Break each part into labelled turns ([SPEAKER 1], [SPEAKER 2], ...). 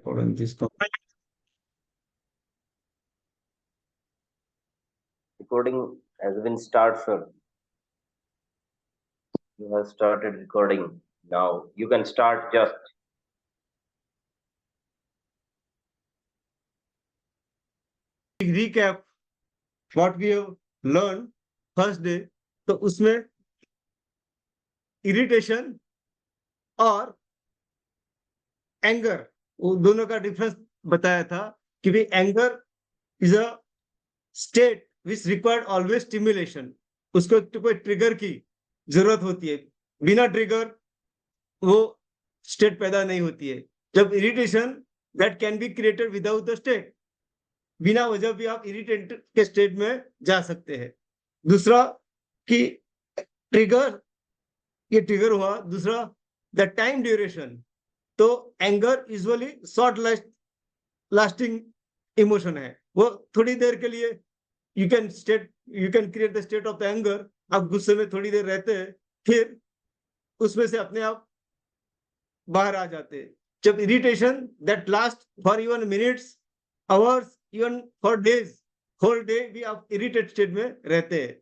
[SPEAKER 1] recording this.
[SPEAKER 2] Recording has been started, sir. You have started recording now. You can start just.
[SPEAKER 1] Recap what we have learned first day. तो उसमें irritation और anger वो दोनों का difference बताया था कि भाई anger is a state which required always stimulation. उसको तो कोई ट्रिगर की जरूरत होती है, बिना ट्रिगर वो स्टेट पैदा नहीं होती है. जब irritation that can be created without the state, बिना वजह भी आप इरिटेट के स्टेट में जा सकते हैं. दूसरा कि ट्रिगर, ये ट्रिगर हुआ. दूसरा द टाइम ड्यूरेशन. तो anger usually short lasting emotion है, वो थोड़ी देर के लिए you can create the state of the anger. आप गुस्से में थोड़ी देर रहते हैं, फिर उसमें से अपने आप बाहर आ जाते हैं. जब irritation that last for even minutes, hours, even for days, whole day भी आप इरिटेट स्टेट में रहते हैं.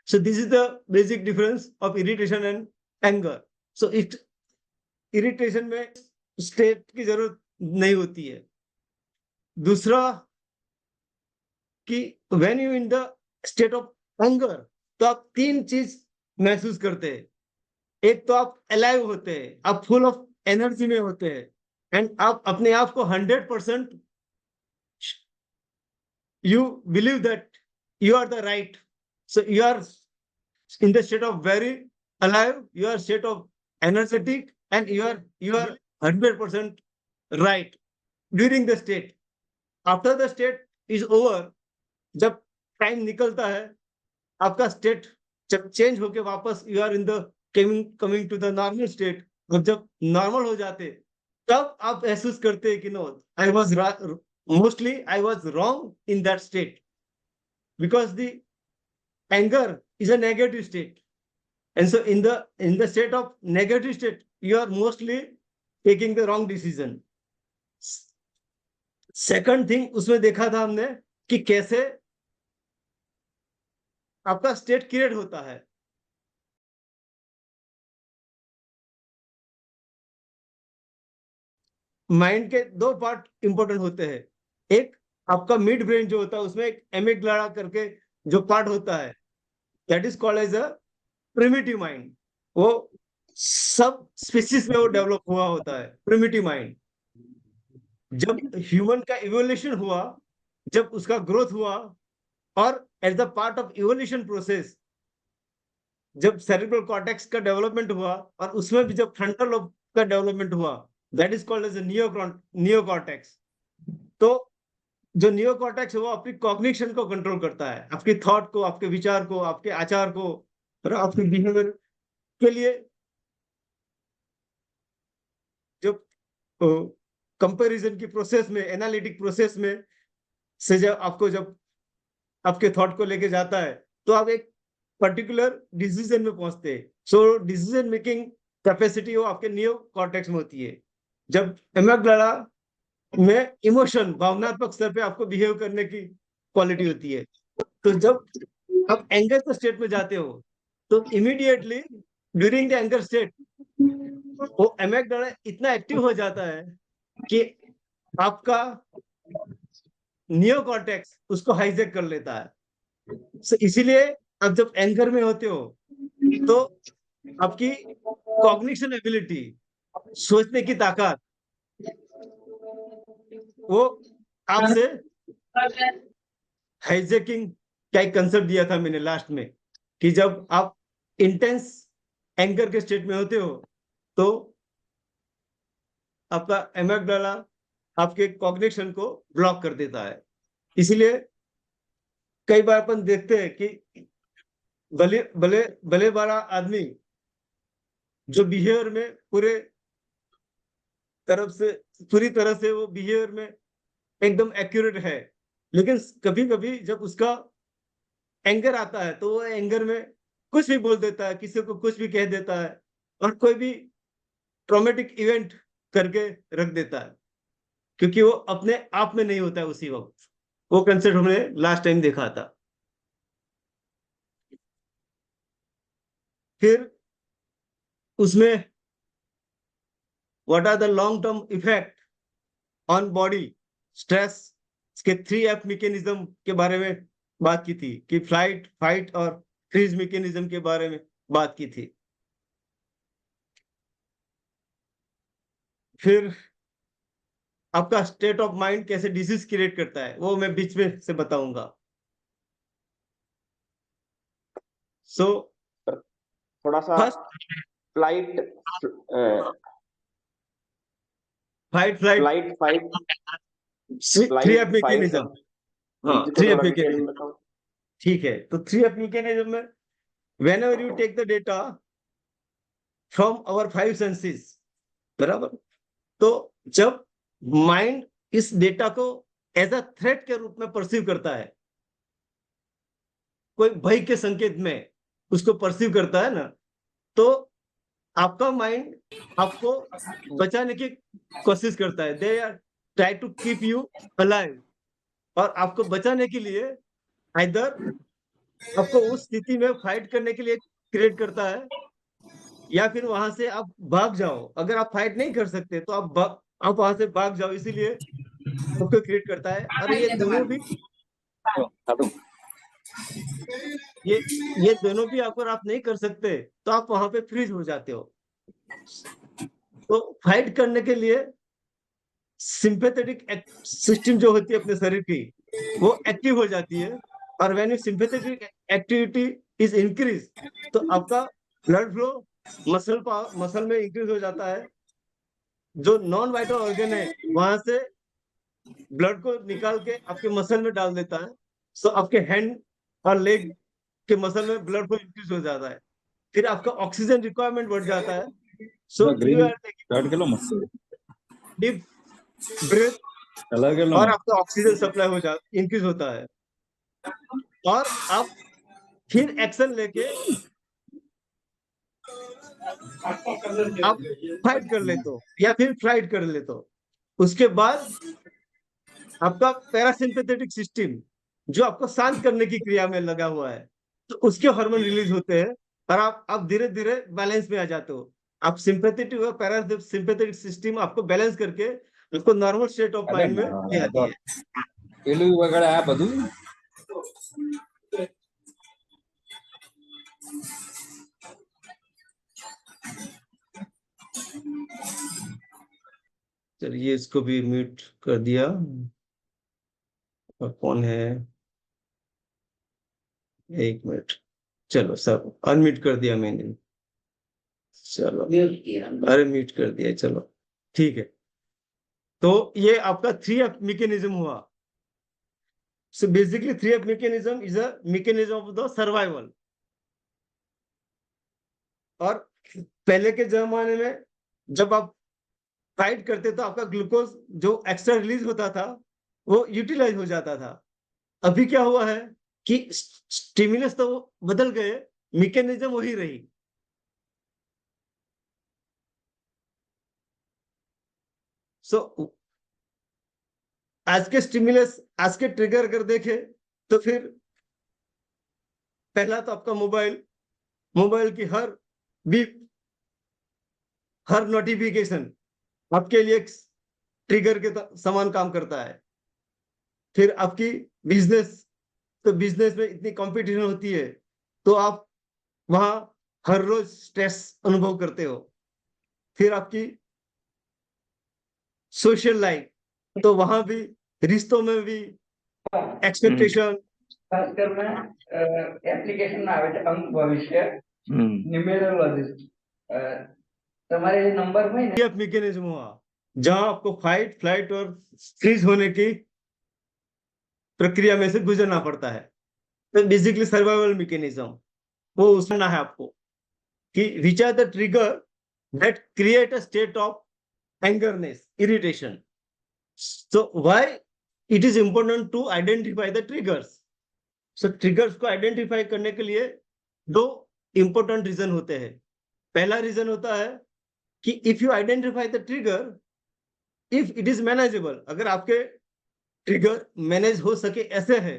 [SPEAKER 1] So this is the basic difference of irritation and anger. So irritation में state की जरूरत नहीं होती है. दूसरा कि when you in the state of anger, तो आप तीन चीज महसूस करते हैं. एक तो आप alive होते हैं, आप full of energy में होते हैं, and आप अपने आप को 100% you believe that you are the right. So you are in the state of very alive, you are state of energetic, and you are 100% right during the state. After the state is over, जब time निकलता है, आपका state जब change होके वापस you are in the coming to the normal state, और जब normal हो जाते तब आप महसूस करते हैं कि no, I was mostly I was wrong in that state, because the anger is a negative state, and so in the state of negative state you are mostly taking the wrong decision. Second thing उसमें देखा था हमने कि कैसे आपका state create होता है. Mind के दो पार्ट इंपॉर्टेंट होते हैं. एक आपका मिड ब्रेन जो होता है, उसमें एक एमिगडाला करके जो पार्ट होता है, that is called as a primitive mind. वो सब स्पीसीज में वो डेवलप हुआ होता है, प्रिमिटिव माइंड. जब ह्यूमन का इवोल्यूशन हुआ, जब उसका ग्रोथ हुआ, और as the part of evolution process जब सेरेब्रल कॉर्टेक्स का डेवलपमेंट हुआ, और उसमें भी जब फ्रंटल लोब का डेवलपमेंट हुआ, that is called as neocortex. तो जो नियोकॉर्टेक्स है वो अपनी कॉग्निशन को कंट्रोल करता है, आपके थॉट को, आपके विचार को, आपके आचार को, और आपके बिहेवियर के लिए. जब कंपैरिजन की प्रोसेस में, एनालिटिक प्रोसेस में से जब आपके थॉट को लेके जाता है, तो आप एक पर्टिकुलर डिसीजन में पहुंचते हैं. सो डिसीजन मेकिंग कैपेसिटी वो आपके नियोकॉर्टेक्स में होती है. जब एमिगडाला में इमोशन, भावनात्मक स्तर पे आपको बिहेव करने की क्वालिटी होती है. तो जब आप एंगर के स्टेट में जाते हो, तो immediately during the anger state वो एमिगडाला इतना एक्टिव हो जाता है कि आपका नियोकॉर्टेक्स उसको हाईजैक कर लेता है. इसीलिए आप जब एंगर में होते हो, तो आपकी कॉग्निशन एबिलिटी, सोचने की ताकत, वो आपसे हाईजैकिंग का एक कंसेप्ट दिया था मैंने लास्ट में, कि जब आप इंटेंस एंगर के स्टेट में होते हो, तो आपका एमिगडाला आपके कॉग्निशन को ब्लॉक कर देता है. इसीलिए कई बार अपन देखते हैं कि भले बड़ा आदमी जो बिहेवियर में पूरी तरह से वो बिहेवियर में एकदम एक्यूरेट है, लेकिन कभी कभी जब उसका एंगर आता है, तो वो एंगर में कुछ भी बोल देता है, किसी को कुछ भी कह देता है, और कोई भी ट्रॉमेटिक इवेंट करके रख देता है, क्योंकि वो अपने आप में नहीं होता है उसी वक्त। वो कंसेप्ट हमने लास्ट टाइम देखा था। फिर उसमें what are the long term effect on body stress के 3F मैकेनिज्म के बारे में बात की थी, कि फ्लाइट, फाइट और फ्रीज मैकेनिज्म के बारे में बात की थी। फिर आपका स्टेट ऑफ माइंड कैसे डिसीज क्रिएट करता है वो मैं बीच में से बताऊंगा। सो
[SPEAKER 2] थोड़ा सा
[SPEAKER 1] first
[SPEAKER 2] flight
[SPEAKER 1] fight, flight,
[SPEAKER 2] flight fight
[SPEAKER 1] 3F mechanism. हाँ,
[SPEAKER 2] को
[SPEAKER 1] 3F
[SPEAKER 2] थोड़ा डिटेल
[SPEAKER 1] मैकेनिज्म,
[SPEAKER 2] में बताओ।
[SPEAKER 1] ठीक है। तो 3F मैकेनिज्म में whenever you take the data from our 5 senses, बराबर, तो जब माइंड इस डेटा को एज अ थ्रेट के रूप में परसीव करता है, कोई भय के संकेत में उसको परसीव करता है ना, तो आपका माइंड आपको बचाने की कोशिश करता है। They are try to keep you alive, और आपको बचाने के लिए आइदर आपको उस स्थिति में फाइट करने के लिए क्रिएट करता है, या फिर वहां से आप भाग जाओ। अगर आप फाइट नहीं कर सकते तो आप वहां से भाग जाओ, इसीलिए आपको क्रिएट करता है। और ये दोनों भी अगर आप नहीं कर सकते तो आप वहां पे फ्रीज हो जाते हो। तो फाइट करने के लिए सिंपैथेटिक सिस्टम जो होती है अपने शरीर की, वो एक्टिव हो जाती है। और when you sympathetic activity is increase, तो आपका ब्लड फ्लो मसल में इंक्रीज हो जाता है। जो नॉन वाइटल ऑर्गन है वहां से ब्लड को निकाल के आपके मसल में डाल देता है। सो आपके हैंड और लेग के मसल में ब्लड फ्लो इंक्रीज हो जाता है। फिर आपका ऑक्सीजन रिक्वायरमेंट बढ़ जाता है। So you are taking deep breath, और आपका ऑक्सीजन सप्लाई हो जाता, इंक्रीज होता है। और आप फिर एक्शन लेके आप फाइट कर लेते हो या फिर फ्लाइट कर लेते हो। उसके बाद आपका पैरासिम्पैथेटिक सिस्टम, जो आपको शांत करने की क्रिया में लगा हुआ है, तो उसके हार्मोन रिलीज होते हैं, और आप धीरे धीरे बैलेंस में आ जाते हो। आप सिंपैथेटिक और पैरासिम्पैथेटिक सिस्टम आपको बैलेंस करके उसको नॉर्मल स्टेट ऑफ माइंड में ले आती है। चलिए इसको भी म्यूट कर दिया। और कौन है, एक मिनट, चलो सब अनम्यूट कर दिया मैंने। चलो, अरे म्यूट कर दिया, चलो ठीक है। तो ये आपका 3F मैकेनिज्म हुआ। So basically 3F mechanism is a mechanism of the survival. और पहले के जमाने में जब आप फाइट करते तो आपका ग्लूकोज जो एक्स्ट्रा रिलीज होता था वो यूटिलाइज हो जाता था। अभी क्या हुआ है कि स्टिमुलस तो बदल गए, मैकेनिज्म वही रही। सो आज के स्टिमुलस, आज के ट्रिगर अगर देखे तो फिर पहला तो आपका मोबाइल की हर बीप, हर नोटिफिकेशन आपके लिए ट्रिगर के समान काम करता है। फिर आपकी बिजनेस, तो बिजनेस में इतनी कंपटीशन होती है, तो आप वहां हर रोज स्ट्रेस अनुभव करते हो। फिर आपकी सोशल लाइफ, तो वहां भी रिश्तों में भी एक्सपेक्टेशन,
[SPEAKER 3] ખાસ કરીને એપ્લિકેશનમાં આવે છે અંક ભવિષ્ય ન્યુમેરોલોજીસ્ટ તમારે જે નંબર હોય ને
[SPEAKER 1] मैकेनिज्म हुआ जहां आपको फाइट, फ्लाइट और फ्रीज होने की प्रक्रिया में से गुजरना पड़ता है। तो बेसिकली सर्वाइवल मैकेनिज्म वो उसमें है आपको कि which are the trigger that create a state of angerness, irritation. So why it is important to identify the triggers. So triggers को आइडेंटिफाई करने के लिए दो इंपॉर्टेंट रीजन होते हैं। पहला रीजन होता है कि if you identify the trigger if it is manageable, अगर आपके ट्रिगर मैनेज हो सके ऐसे है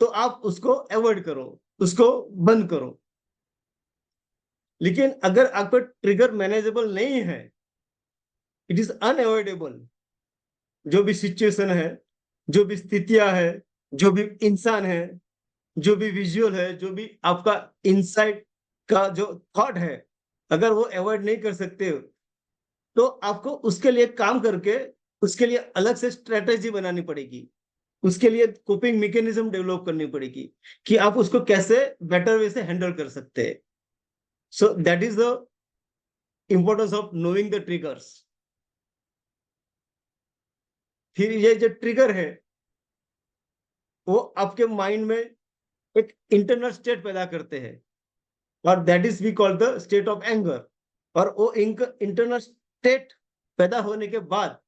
[SPEAKER 1] तो आप उसको अवॉइड करो, उसको बंद करो। लेकिन अगर आपका ट्रिगर मैनेजेबल नहीं है, इट इज अनअवॉइडेबल, जो भी सिचुएशन है, जो भी स्थितियां है, जो भी इंसान है, जो भी विजुअल है, जो भी आपका इनसाइट का जो थॉट है, अगर वो अवॉइड नहीं कर सकते हो तो आपको उसके लिए काम करके उसके लिए अलग से स्ट्रेटेजी बनानी पड़ेगी, उसके लिए कोपिंग मैकेनिज्म डेवलप करनी पड़ेगी कि आप उसको कैसे बेटर वे से हैंडल कर सकते हैं। So that is the importance of knowing the triggers. फिर ये जो ट्रिगर है वो आपके माइंड में एक इंटरनल स्टेट पैदा करते हैं और that is we call the state of anger. और वो इंटरनल स्टेट पैदा होने के बाद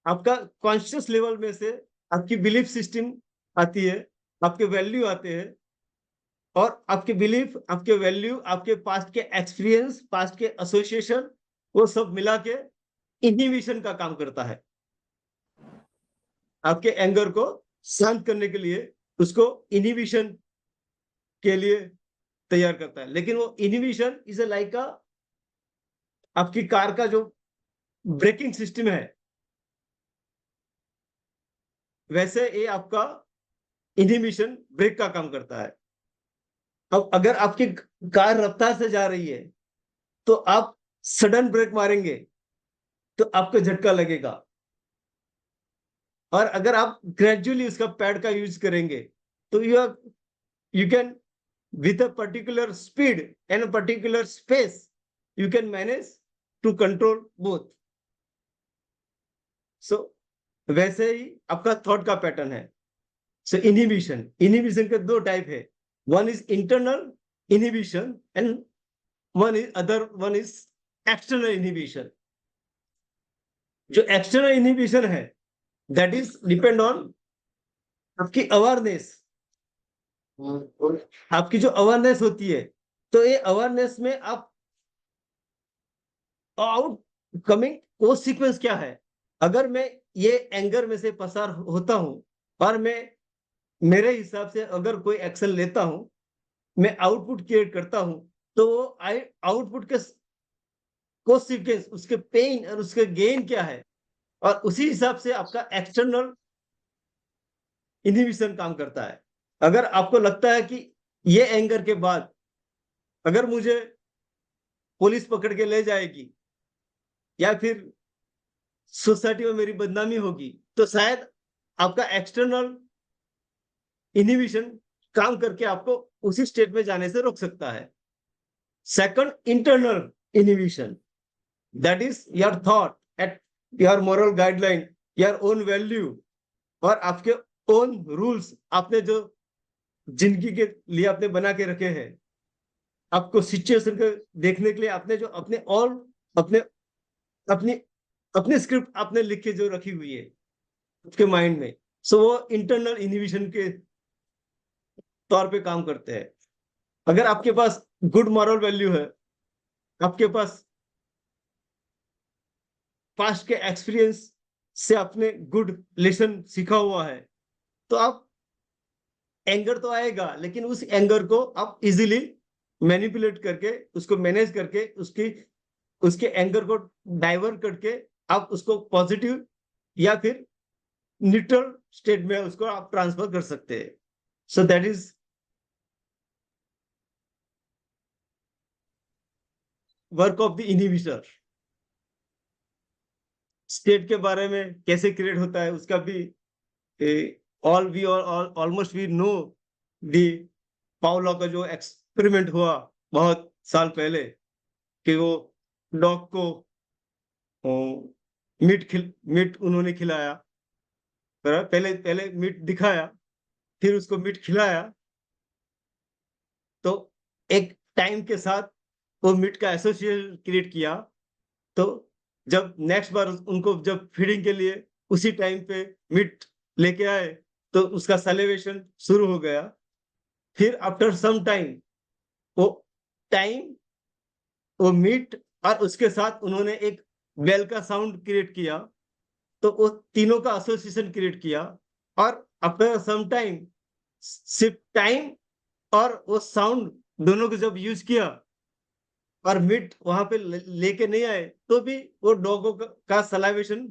[SPEAKER 1] आपका कॉन्शियस लेवल में से आपकी बिलीफ सिस्टम आती है, आपके वैल्यू आते हैं, और आपके बिलीफ, आपके वैल्यू, आपके पास्ट के एक्सपीरियंस, पास्ट के एसोसिएशन, वो सब मिला के इनहिबिशन का काम करता है। आपके एंगर को शांत करने के लिए उसको इनहिबिशन के लिए तैयार करता है। लेकिन वो इनहिबिशन इज ए लाइक आपकी कार का जो ब्रेकिंग सिस्टम है, वैसे ये आपका इनहिबिशन ब्रेक का काम करता है। अब अगर आपकी कार रफ्तार से जा रही है तो आप सडन ब्रेक मारेंगे तो आपको झटका लगेगा, और अगर आप ग्रेजुअली उसका पैड का यूज करेंगे तो you can with a particular speed and a particular space you can manage to control both. So वैसे ही आपका थॉट का पैटर्न है। सो इनहिबिशन के दो टाइप है, one is internal inhibition and one is external inhibition. जो एक्सटर्नल इनहिबिशन है दैट इज डिपेंड ऑन आपकी अवेयरनेस। आपकी जो अवेयरनेस होती है, तो ये अवेयरनेस में आप आउट कमिंग वो सीक्वेंस क्या है। अगर मैं ये एंगर में से पसार होता हूं और मैं मेरे हिसाब से अगर कोई एक्शन लेता हूं, मैं आउटपुट क्रिएट करता हूं, तो वो आउटपुट के सीक्वेंस, उसके पेन और उसके गेन क्या है, और उसी हिसाब से आपका एक्सटर्नल इनहिबिशन काम करता है। अगर आपको लगता है कि ये एंगर के बाद अगर मुझे पुलिस पकड़ के ले जाएगी या फिर सोसाइटी में मेरी बदनामी होगी, तो शायद आपका एक्सटर्नल इनहिबिशन काम करके आपको उसी स्टेट में जाने से रोक सकता है। Second, internal inhibition, that is your thought at your moral guideline, your own value और आपके ओन रूल्स, आपने जो जिंदगी के लिए आपने बना के रखे हैं, आपको सिचुएशन को देखने के लिए आपने जो अपने अपनी अपनी स्क्रिप्ट आपने लिख के जो रखी हुई है आपके माइंड में, सो वो इंटरनल इनहिबिशन के तौर पे काम करते हैं। अगर आपके पास गुड मॉरल वैल्यू है, आपके पास पास्ट के एक्सपीरियंस से आपने गुड लेसन सीखा हुआ है, तो आप एंगर तो आएगा लेकिन उस एंगर को आप इजीली मैनिपुलेट करके, उसको मैनेज करके, उसके एंगर को डाइवर्ट करके आप उसको पॉजिटिव या फिर न्यूट्रल स्टेट में उसको आप ट्रांसफर कर सकते हैं। So that is work of the inhibitor. State के बारे में कैसे क्रिएट होता है उसका भी almost we know the Pavlov का जो एक्सपेरिमेंट हुआ बहुत साल पहले कि वो डॉग को मीट उन्होंने खिलाया, पहले मीट दिखाया, फिर उसको मीट खिलाया, तो एक टाइम के साथ वो मीट का एसोसिएशन क्रिएट किया। तो जब नेक्स्ट बार उनको जब फीडिंग के लिए उसी टाइम पे मीट लेके आए तो उसका सेलिब्रेशन शुरू हो गया। फिर आफ्टर सम टाइम वो मीट और उसके साथ उन्होंने एक बेल का साउंड क्रिएट किया, तो वो तीनों का एसोसिएशन क्रिएट किया, और आफ्टर सम टाइम सिर्फ टाइम और वो साउंड दोनों को जब यूज किया और मीट वहां पे लेके नहीं आए, तो भी वो डॉगों का सलाइवेशन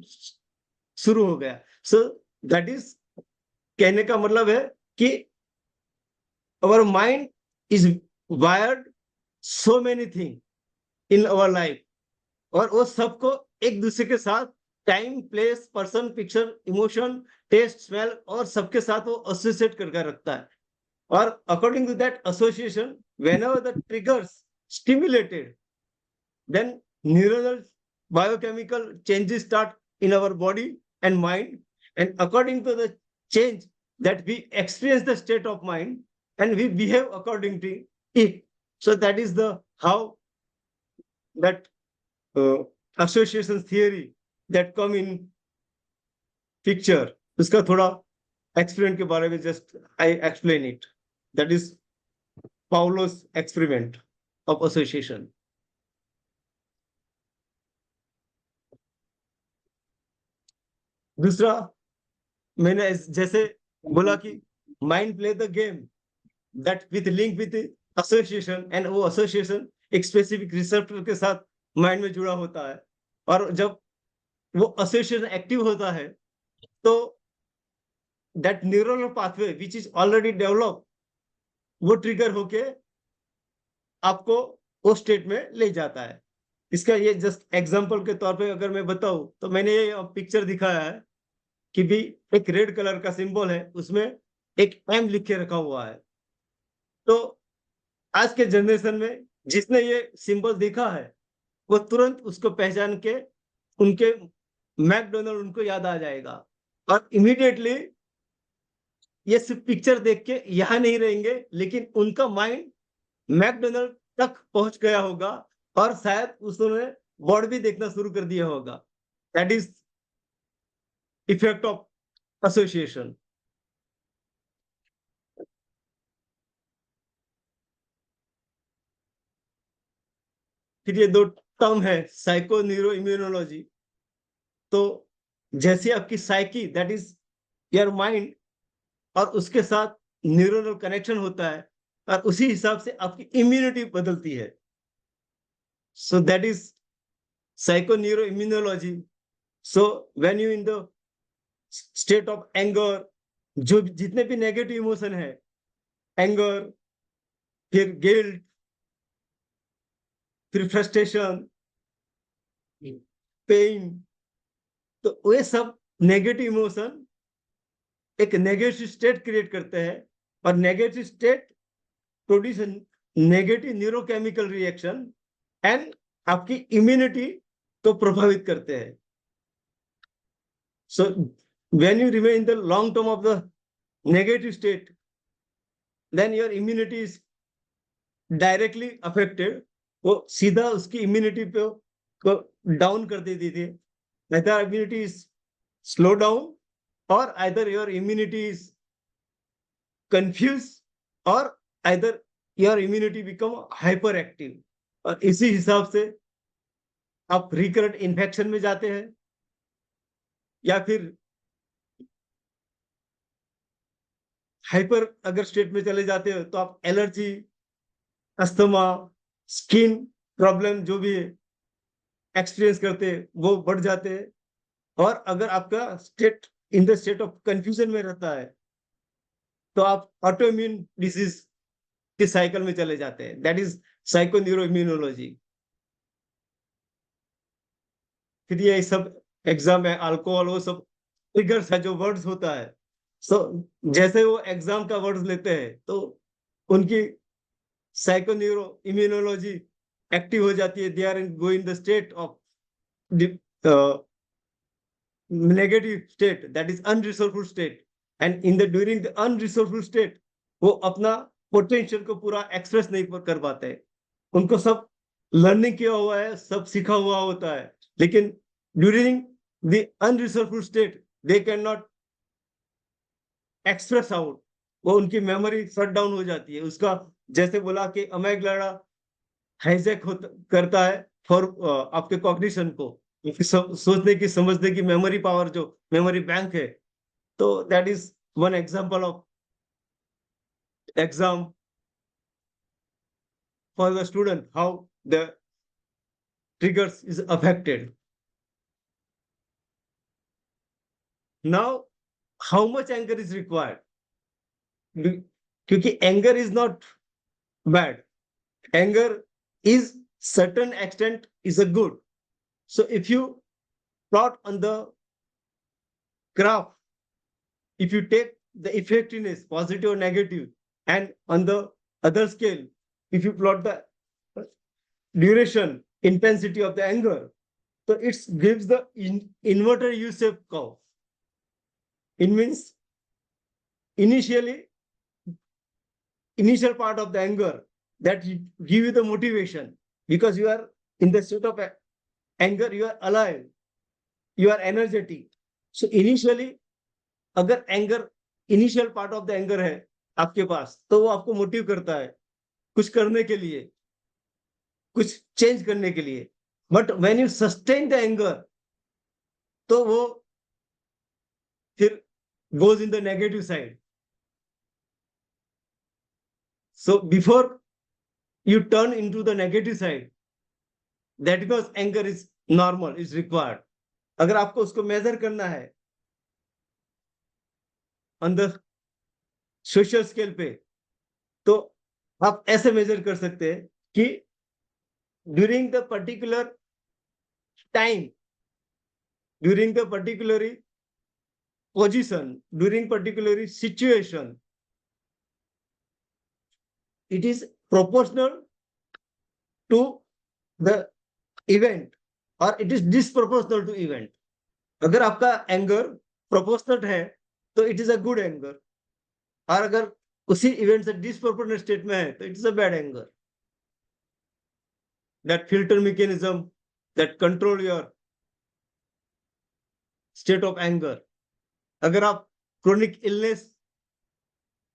[SPEAKER 1] शुरू हो गया। सो दैट इज, कहने का मतलब है कि our mind is wired so many things in our life, और वो सबको एक दूसरे के साथ time, place, person, picture, emotion, taste, smell और सबके साथ वो एसोसिएट करके रखता है। और according to that association, whenever the triggers stimulated, then neuronal biochemical changes start in our body and mind, and according to the change that we experience the state of mind, and we behave according to it. So that is the how that association theory that come in picture. उसका थोड़ा experiment के बारे में just I explain it, that is Pavlov's experiment of association. दूसरा, मैंने जैसे बोला कि mind play the game that with link with association, and वो एसोसिएशन एक स्पेसिफिक रिसेप्टर के साथ माइंड में जुड़ा होता है, और जब वो एसोसिएशन एक्टिव होता है तो that neural pathway which is already develop, वो ट्रिगर होके आपको वो स्टेट में ले जाता है। इसका ये जस्ट एग्जांपल के तौर पे अगर मैं बताऊं, तो मैंने ये पिक्चर दिखाया है कि भी एक रेड कलर का सिंबल है, उसमें एक एम लिख के रखा हुआ है। तो आज के जनरेशन में जिसने ये सिंबल देखा है, वो तुरंत उसको पहचान के उनके मैकडोनल्ड उनको याद आ जाएगा, और इमीडिएटली ये सिर्फ पिक्चर देख के यहाँ नहीं रहेंगे, लेकिन उनका माइंड मैकडोनल्ड तक पहुंच गया होगा, और शायद उसने बोर्ड भी देखना शुरू कर दिया होगा। That is effect of association. फिर ये दो टर्म है, साइको न्यूरो इम्यूनोलॉजी। तो जैसे आपकी psyche, that is your mind, और उसके साथ न्यूरोनल कनेक्शन होता है, और उसी हिसाब से आपकी इम्यूनिटी बदलती है। So that is psycho neuro immunology. So when you in the state of anger, जो जितने भी नेगेटिव इमोशन है, एंगर, फिर गिल्ट, फिर फ्रस्ट्रेशन, पेन, तो वे सब नेगेटिव इमोशन एक नेगेटिव स्टेट क्रिएट करते हैं, और negative state produce negative neurochemical reaction, and आपकी इम्यूनिटी को प्रभावित करते हैं। So when you remain in the long term of the negative state, then your immunity is directly affected. वो सीधा उसकी इम्यूनिटी पे को डाउन कर देती थी। either immunity is slow down, or either your immunity is confused, or either your immunity become hyperactive, और इसी हिसाब से आप रिकरेंट इन्फेक्शन में जाते हैं, या फिर हाइपर अगर स्टेट में चले जाते हो तो आप एलर्जी, अस्थमा, स्किन प्रॉब्लम जो भी एक्सपीरियंस करते हैं वो बढ़ जाते हैं। और अगर आपका state in the state of confusion में रहता है, तो आप ऑटो इम्यून डिसीज के साइकिल में चले जाते हैं। That is psycho neuro immunology. फिर ये सब एग्जाम है, अल्कोहल, वो सब ट्रिगर्स है, जो वर्ड्स होता है। सो जैसे वो एग्जाम का वर्ड्स लेते हैं, तो उनकी साइको न्यूरो इम्यूनोलॉजी एक्टिव हो जाती है। They are go in the state of negative state, that is unresourceful state, and in the during the unresourceful state, वो अपना पोटेंशियल को पूरा एक्सप्रेस नहीं कर पाते। उनको सब लर्निंग किया हुआ है, सब सीखा हुआ होता है, लेकिन during the unresourceful state they can not express out. वो उनकी मेमोरी शट डाउन हो जाती है। उसका जैसे बोला कि अमेगडाला हाईजैक करता है फॉर आपके कॉग्निशन को, सोचने की समझने की मेमोरी पावर, जो मेमोरी बैंक है, तो that is one example of exam for the student, how the triggers is affected. Now, how much anger is required? क्योंकि anger is not bad. Anger is certain extent is a good. So if you plot on the graph, if you take the effectiveness, positive or negative, and on the other scale, if you plot the duration, intensity of the anger, so it gives the inverted U-shaped curve. It means initial part of the anger that give you the motivation, because you are in the state of anger, you are alive, you are energetic. So initially, अगर anger initial part of the anger है आपके पास, तो वो आपको motive करता है कुछ करने के लिए, कुछ चेंज करने के लिए. But when you sustain the anger, तो वो फिर goes in the negative side. So before you turn into the negative side, that because anger is normal, is required. अगर आपको उसको मेजर करना है ऑन द सोशल स्केल पे, तो आप ऐसे मेजर कर सकते हैं कि during the particular time, during the particular position, during particular situation, it is proportional to the event or it is disproportional to event. अगर आपका एंगर प्रोपोर्शनल है तो it is a good anger, और अगर उसी इवेंट से डिसप्रोपोर्शनल state में है तो it is a bad anger. That filter mechanism that control your state of anger. अगर आप क्रोनिक इलनेस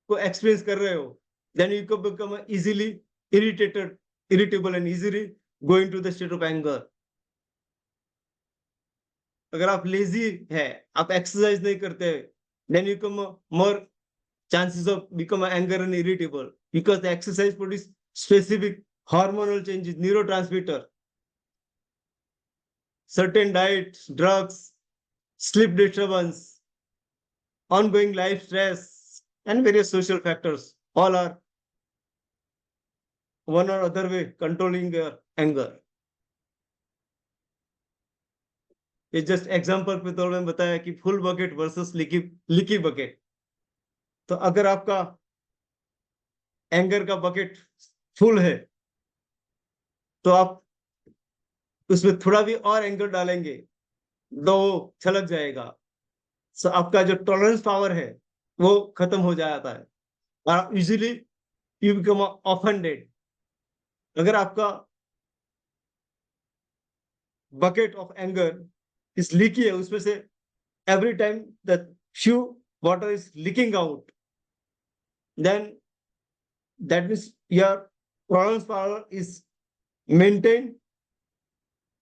[SPEAKER 1] को एक्सपीरियंस कर रहे हो, then you can become easily irritable and easily go into the state of anger. अगर आप lazy है, आप एक्सरसाइज नहीं करते, then you come more chances of become anger and irritable, because the exercise produce specific hormonal changes, neurotransmitter, certain diets, drugs, sleep disturbance, ongoing life stress, and various social factors, all are one or other way controlling your anger. ये just example पे तौर में बताया कि full bucket versus leaky bucket. तो अगर आपका anger का बकेट फुल है, तो आप उसमें थोड़ा भी और एंगर डालेंगे तो छलक जाएगा. सो आपका जो टॉलरेंस पावर है वो खत्म हो जाता है, और इजीली यू बिकम ऑफेंडेड. अगर आपका bucket of anger is leaky है, उसमें से every time the few water is leaking out, then that means your tolerance power is maintained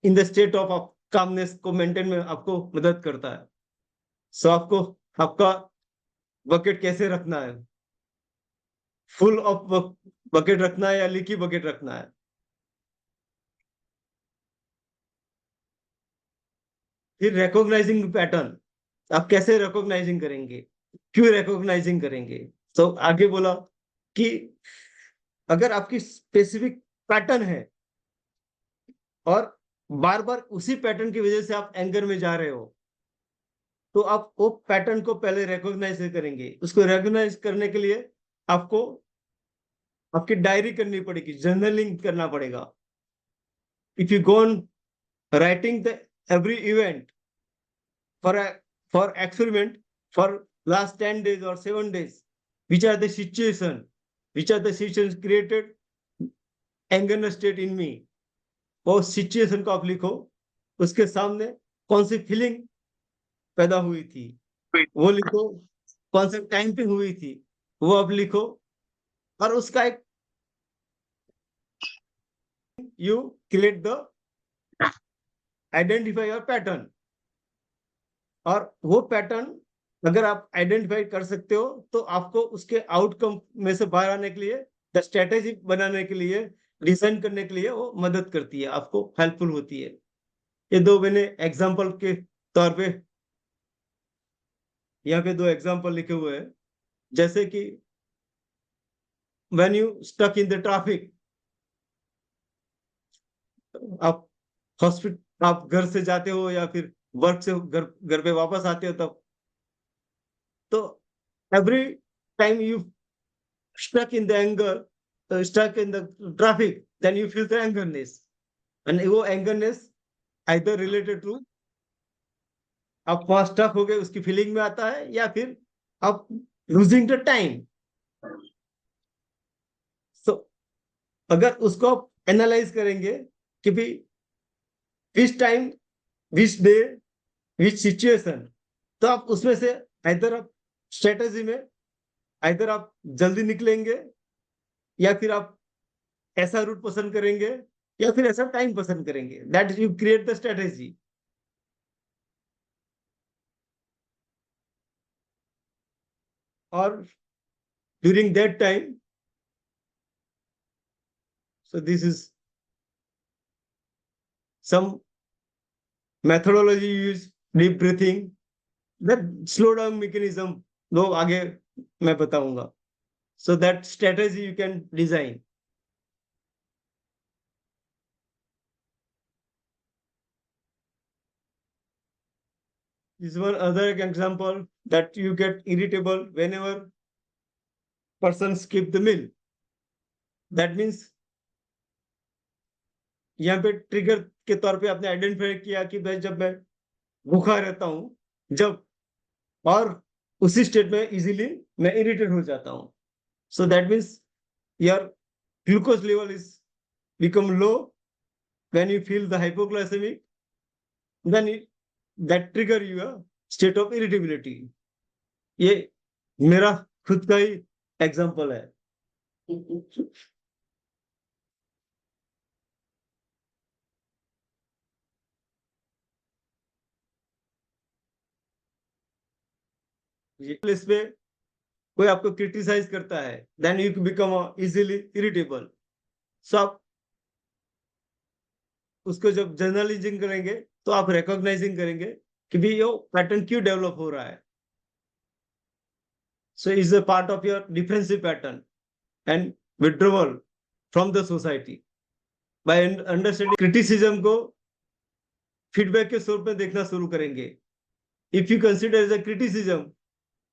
[SPEAKER 1] in the state of calmness को maintain में आपको मदद करता है. सो आपको आपका बकेट कैसे रखना है, फुल ऑफ बकेट रखना है या लीकी बकेट रखना है. फिर रिकॉग्नाइजिंग पैटर्न, आप कैसे रिकॉग्नाइजिंग करेंगे, क्यों रिकॉग्नाइजिंग करेंगे. तो आगे बोला कि अगर आपकी स्पेसिफिक पैटर्न है और बार बार उसी पैटर्न की वजह से आप एंगर में जा रहे हो, तो आप वो पैटर्न को पहले रिकॉग्नाइज करेंगे. उसको रिकॉग्नाइज करने के लिए आपको आपकी डायरी करनी पड़ेगी, जर्नलिंग करना पड़ेगा. If you go on writing the every event for experiment for last 10 days or 7 days, which are the situations created anger state in me, वो सिचुएशन को आप लिखो. उसके सामने कौन सी फीलिंग पैदा हुई थी वो लिखो, कौन से टाइम पे हुई थी वो आप लिखो, और उसका एक you create the identify your pattern, और वो पैटर्न अगर आप आइडेंटिफाई कर सकते हो तो आपको उसके आउटकम में से बाहर आने के लिए, द स्ट्रेटेजी बनाने के लिए, डिजाइन करने के लिए वो मदद करती है, आपको हेल्पफुल होती है। ये दो मैंने एग्जांपल के तौर पे यहाँ पे दो एग्जांपल लिखे हुए हैं। जैसे कि when you stuck in the traffic, आप हॉस्पिटल, आप घर से जाते हो या फिर वर्क से घर पे वापस आते हो, तब तो every time you stuck in the anger, stuck in the traffic, then you feel the angerness, and वो angerness either related to आप वहां स्टक हो गए उसकी फीलिंग में आता है, या फिर आप लूजिंग द टाइम। सो अगर उसको आप एनालाइज करेंगे कि भी which time, which day, which situation, तो आप उसमें से आइदर आप स्ट्रेटेजी में आइदर आप जल्दी निकलेंगे, या फिर आप ऐसा रूट पसंद करेंगे, या फिर ऐसा टाइम पसंद करेंगे। That you create the strategy. और during that time, so this is some methodology use, deep breathing, that slow down mechanism, वो आगे मैं बताऊंगा। So that strategy you can design. This is one other example that you get irritable whenever person skip the meal. That means यहाँ पे trigger के तौर पे आपने आइडेंटिफाई किया कि भाई जब मैं भूखा रहता हूँ, जब, और उसी स्टेट में इजीली मैं इरिटेट हो जाता हूँ। So that means your glucose level is become low when you feel the hypoglycemic, then that trigger your state of irritability. ये मेरा खुद का ही एग्जांपल है। ये प्लेस पे कोई आपको क्रिटिसाइज करता है, then you become easily irritable. So आप उसको जब जर्नलिजिंग करेंगे तो आप रिकॉग्नाइजिंग करेंगे कि भी ये पैटर्न क्यों डेवलप हो रहा है। So is a part of your defensive pattern and withdrawal from the society. By understanding criticism को फीडबैक के स्वरूप में देखना शुरू करेंगे। If you consider as a criticism,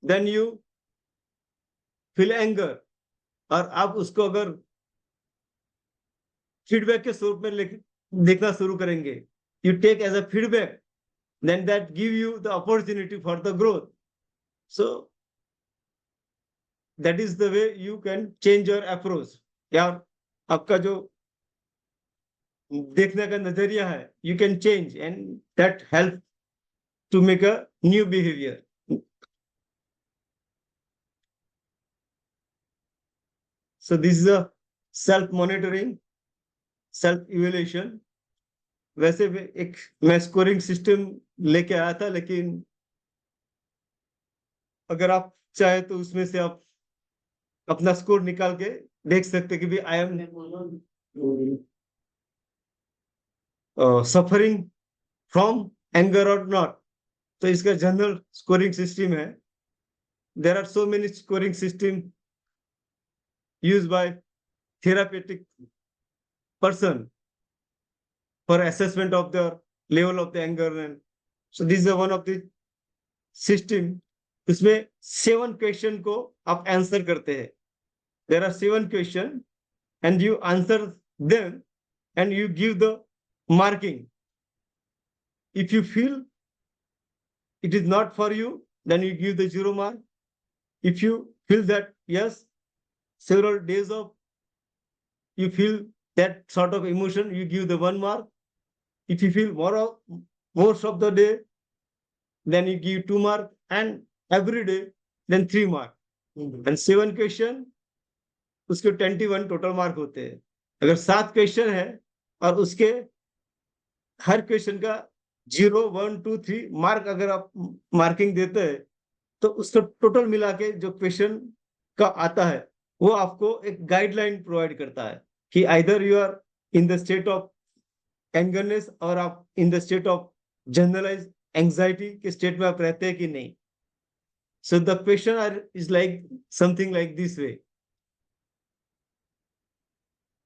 [SPEAKER 1] then you feel anger, और आप उसको अगर फीडबैक के स्वरूप में देखना शुरू करेंगे, you take as a feedback, then that give you the opportunity for the growth. So that is the way you can change your approach, या आपका जो देखने का नजरिया है, you can change, and that help to make a new behavior. So this is a self monitoring, self evaluation. वैसे एक मैं स्कोरिंग सिस्टम लेके आया था, लेकिन अगर आप चाहे तो उसमें से आप अपना स्कोर निकाल के देख सकते कि भी I am suffering from anger और नॉट। तो इसका जनरल स्कोरिंग सिस्टम है। There are so many scoring system used by therapeutic person for assessment of the level of the anger, and so this is one of the system. इसमें 7 question को आप answer करते हैं। There are 7 question and you answer them and you give the marking. If you feel it is not for you, then you give the 0 mark. If you feel that yes, several days of you feel that sort of emotion, you give the 1 mark. If you feel most of the day, then you give 2 mark, and every day then 3 mark. And 7 question, उसके 21 total mark होते हैं। अगर 7 question है और उसके हर question का 0 1 2 3 mark अगर आप मार्किंग देते हैं तो उसका टोटल मिला के जो क्वेश्चन का आता है वो आपको एक गाइडलाइन प्रोवाइड करता है कि either you are in the state of angerness और आप in the state of generalize anxiety के स्टेट में आप रहते हैं कि नहीं. So the question are is like something like this way.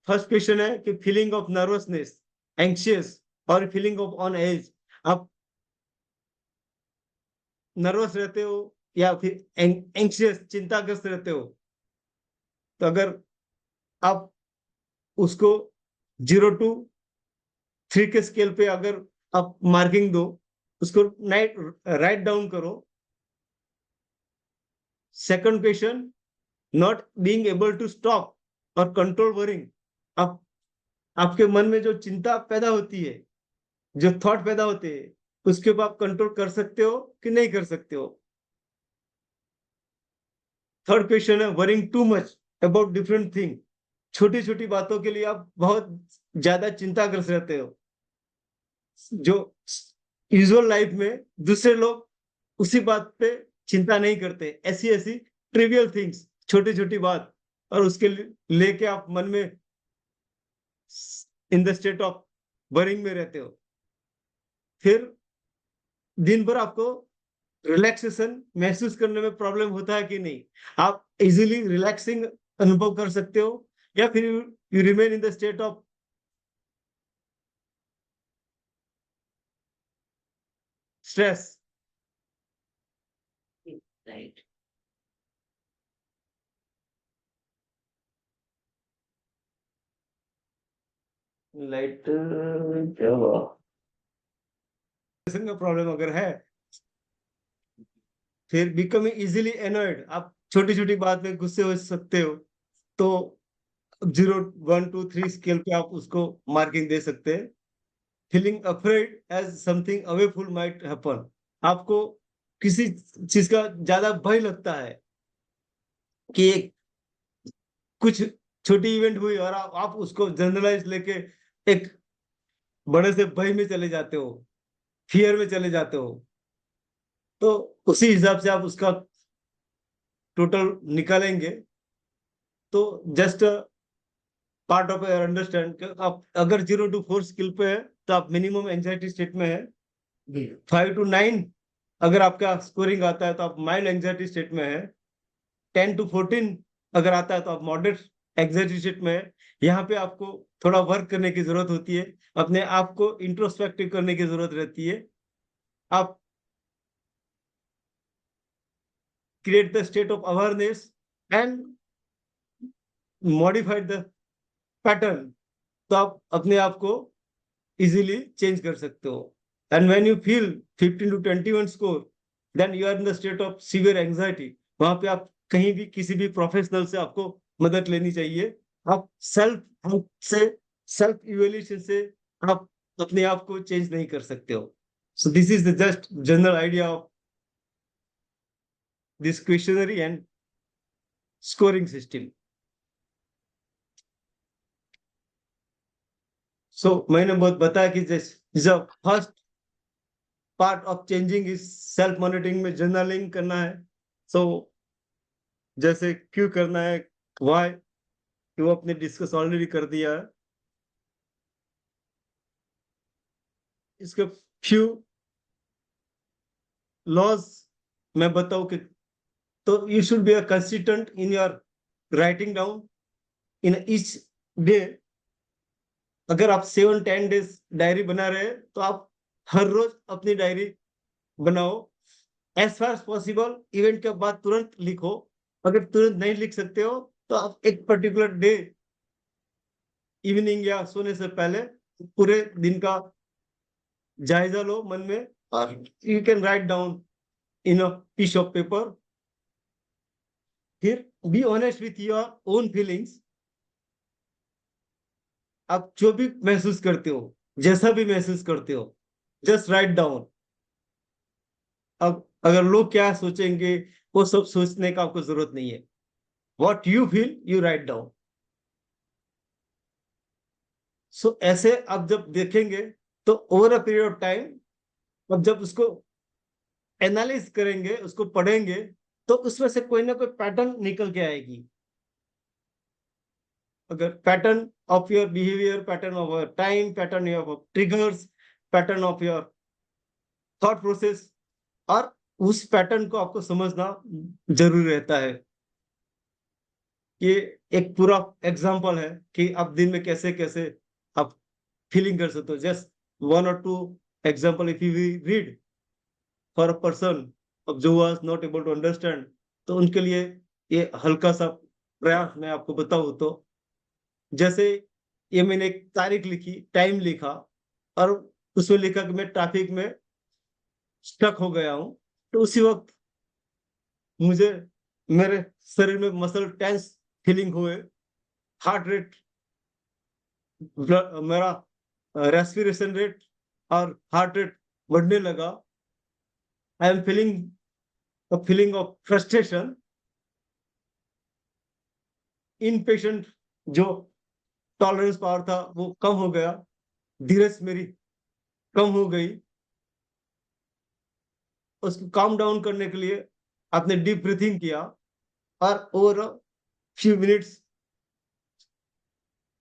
[SPEAKER 1] First question है कि फीलिंग ऑफ नर्वसनेस, एंशियस और फीलिंग ऑफ ऑन एज. आप नर्वस रहते हो या फिर एंशियस चिंताग्रस्त रहते हो, तो अगर आप उसको 0 to 3 के स्केल पे अगर आप मार्किंग दो, उसको राइट डाउन करो. Second question, not being able to stop और कंट्रोल वरिंग. आप आपके मन में जो चिंता पैदा होती है, जो थॉट पैदा होते हैं, उसके ऊपर आप कंट्रोल कर सकते हो कि नहीं कर सकते हो. थर्ड क्वेश्चन है worrying too much about different thing. छोटी छोटी बातों के लिए आप बहुत ज्यादा चिंताग्रस्त रहते हो, जो यूजुअल लाइफ में दूसरे लोग उसी बात पे चिंता नहीं करते. ऐसी ऐसी ट्रिवियल थिंग्स, छोटी छोटी बात, और उसके लेके आप मन में इन द स्टेट ऑफ वरिंग में रहते हो. फिर दिन भर आपको रिलैक्सेशन महसूस करने में प्रॉब्लम होता है कि नहीं, आप इजीली रिलैक्सिंग अनुभव कर सकते हो, या फिर you remain in the state of stress. Right. Light क्या हुआ, का प्रॉब्लम अगर है. फिर बिकमिंग इजीली एनॉयड, आप छोटी छोटी बात में गुस्से हो सकते हो, तो 0 1 2 3 स्केल पे आप उसको मार्किंग दे सकते हैं. Feeling afraid as something awful might happen, आपको किसी चीज का ज्यादा भय लगता है कि एक कुछ छोटी इवेंट हुई और आप उसको जनरलाइज लेके एक बड़े से भय में चले जाते हो, फियर में चले जाते हो. तो उसी हिसाब से आप उसका टोटल निकालेंगे. तो just part of your understand, आप अगर 0 to 4 स्किल पे है तो आप मिनिमम एंजाइटी स्टेट में है. 5 to 9 अगर आपका स्कोरिंग आता है तो आप माइल्ड एंजाइटी स्टेट में है. 10 to 14 अगर आता है तो आप मॉडरेट एंजाइटी स्टेट में है. यहाँ पे आपको थोड़ा वर्क करने की जरूरत होती है, अपने आप को इंट्रोस्पेक्टिव करने की जरूरत रहती है. आप create the state of awareness and modify the pattern, तो आप अपने आप को इजीली चेंज कर सकते हो. And when you feel 15 to 21 score, then you are in the state of severe anxiety. वहां पे आप कहीं भी किसी भी प्रोफेशनल से आपको मदद लेनी चाहिए. आप सेल्फ से, सेल्फ इवेल्यूएशन से आप अपने आप को चेंज नहीं कर सकते हो. So this is the just general idea of this questionnaire and scoring system. So मैंने बहुत बताया कि जैसे first part of changing is self monitoring में जर्नलिंग करना है. सो जैसे क्यों करना है, व्हाई, वो अपने डिस्कस ऑलरेडी कर दिया है. इसके फ्यू लॉज मैं बताऊं कि, तो you should be a consistent in your writing down in each day. अगर आप 7-10 डेज डायरी बना रहे हैं तो आप हर रोज अपनी डायरी बनाओ. As far as possible event के बाद तुरंत लिखो. अगर तुरंत नहीं लिख सकते हो तो आप एक पर्टिकुलर डे इवनिंग या सोने से पहले पूरे दिन का जायजा लो मन में, और you can write down in a piece of paper. फिर be honest with your own feelings. आप जो भी महसूस करते हो, जैसा भी महसूस करते हो, जस्ट राइट डाउन. अब अगर लोग क्या सोचेंगे वो सब सोचने का आपको जरूरत नहीं है. What you feel you write down. So ऐसे आप जब देखेंगे तो over a period of time अब जब उसको एनालिस करेंगे, उसको पढ़ेंगे, तो उसमें से कोई ना कोई पैटर्न निकल के आएगी। अगर pattern of your behaviour, pattern of your time, pattern of triggers, pattern of your thought process, और उस पैटर्न को आपको समझना जरूरी रहता है। ये एक पूरा एग्जांपल है कि आप दिन में कैसे कैसे आप फीलिंग कर सकते हो। Just 1 or 2 example if you read for a person जो was not able to understand, तो उनके लिए ये हल्का सा प्रयास मैं आपको बताऊं तो, जैसे ये मैंने एक तारीख लिखी, टाइम लिखा, और उसमें लिखा कि मैं ट्रैफिक में स्टक हो गया हूं, तो उसी वक्त मुझे मेरे शरीर में मसल टेंस फीलिंग हुए, हार्ट रेट, मेरा रेस्पिरेशन रेट और हार्ट रेट बढ़ने लगा। I am feeling of frustration, inpatient जो टॉलरेंस पावर था वो कम हो गया, धीरज मेरी कम हो गई। उसको काम डाउन करने के लिए आपने डीप ब्रीथिंग किया, और over few minutes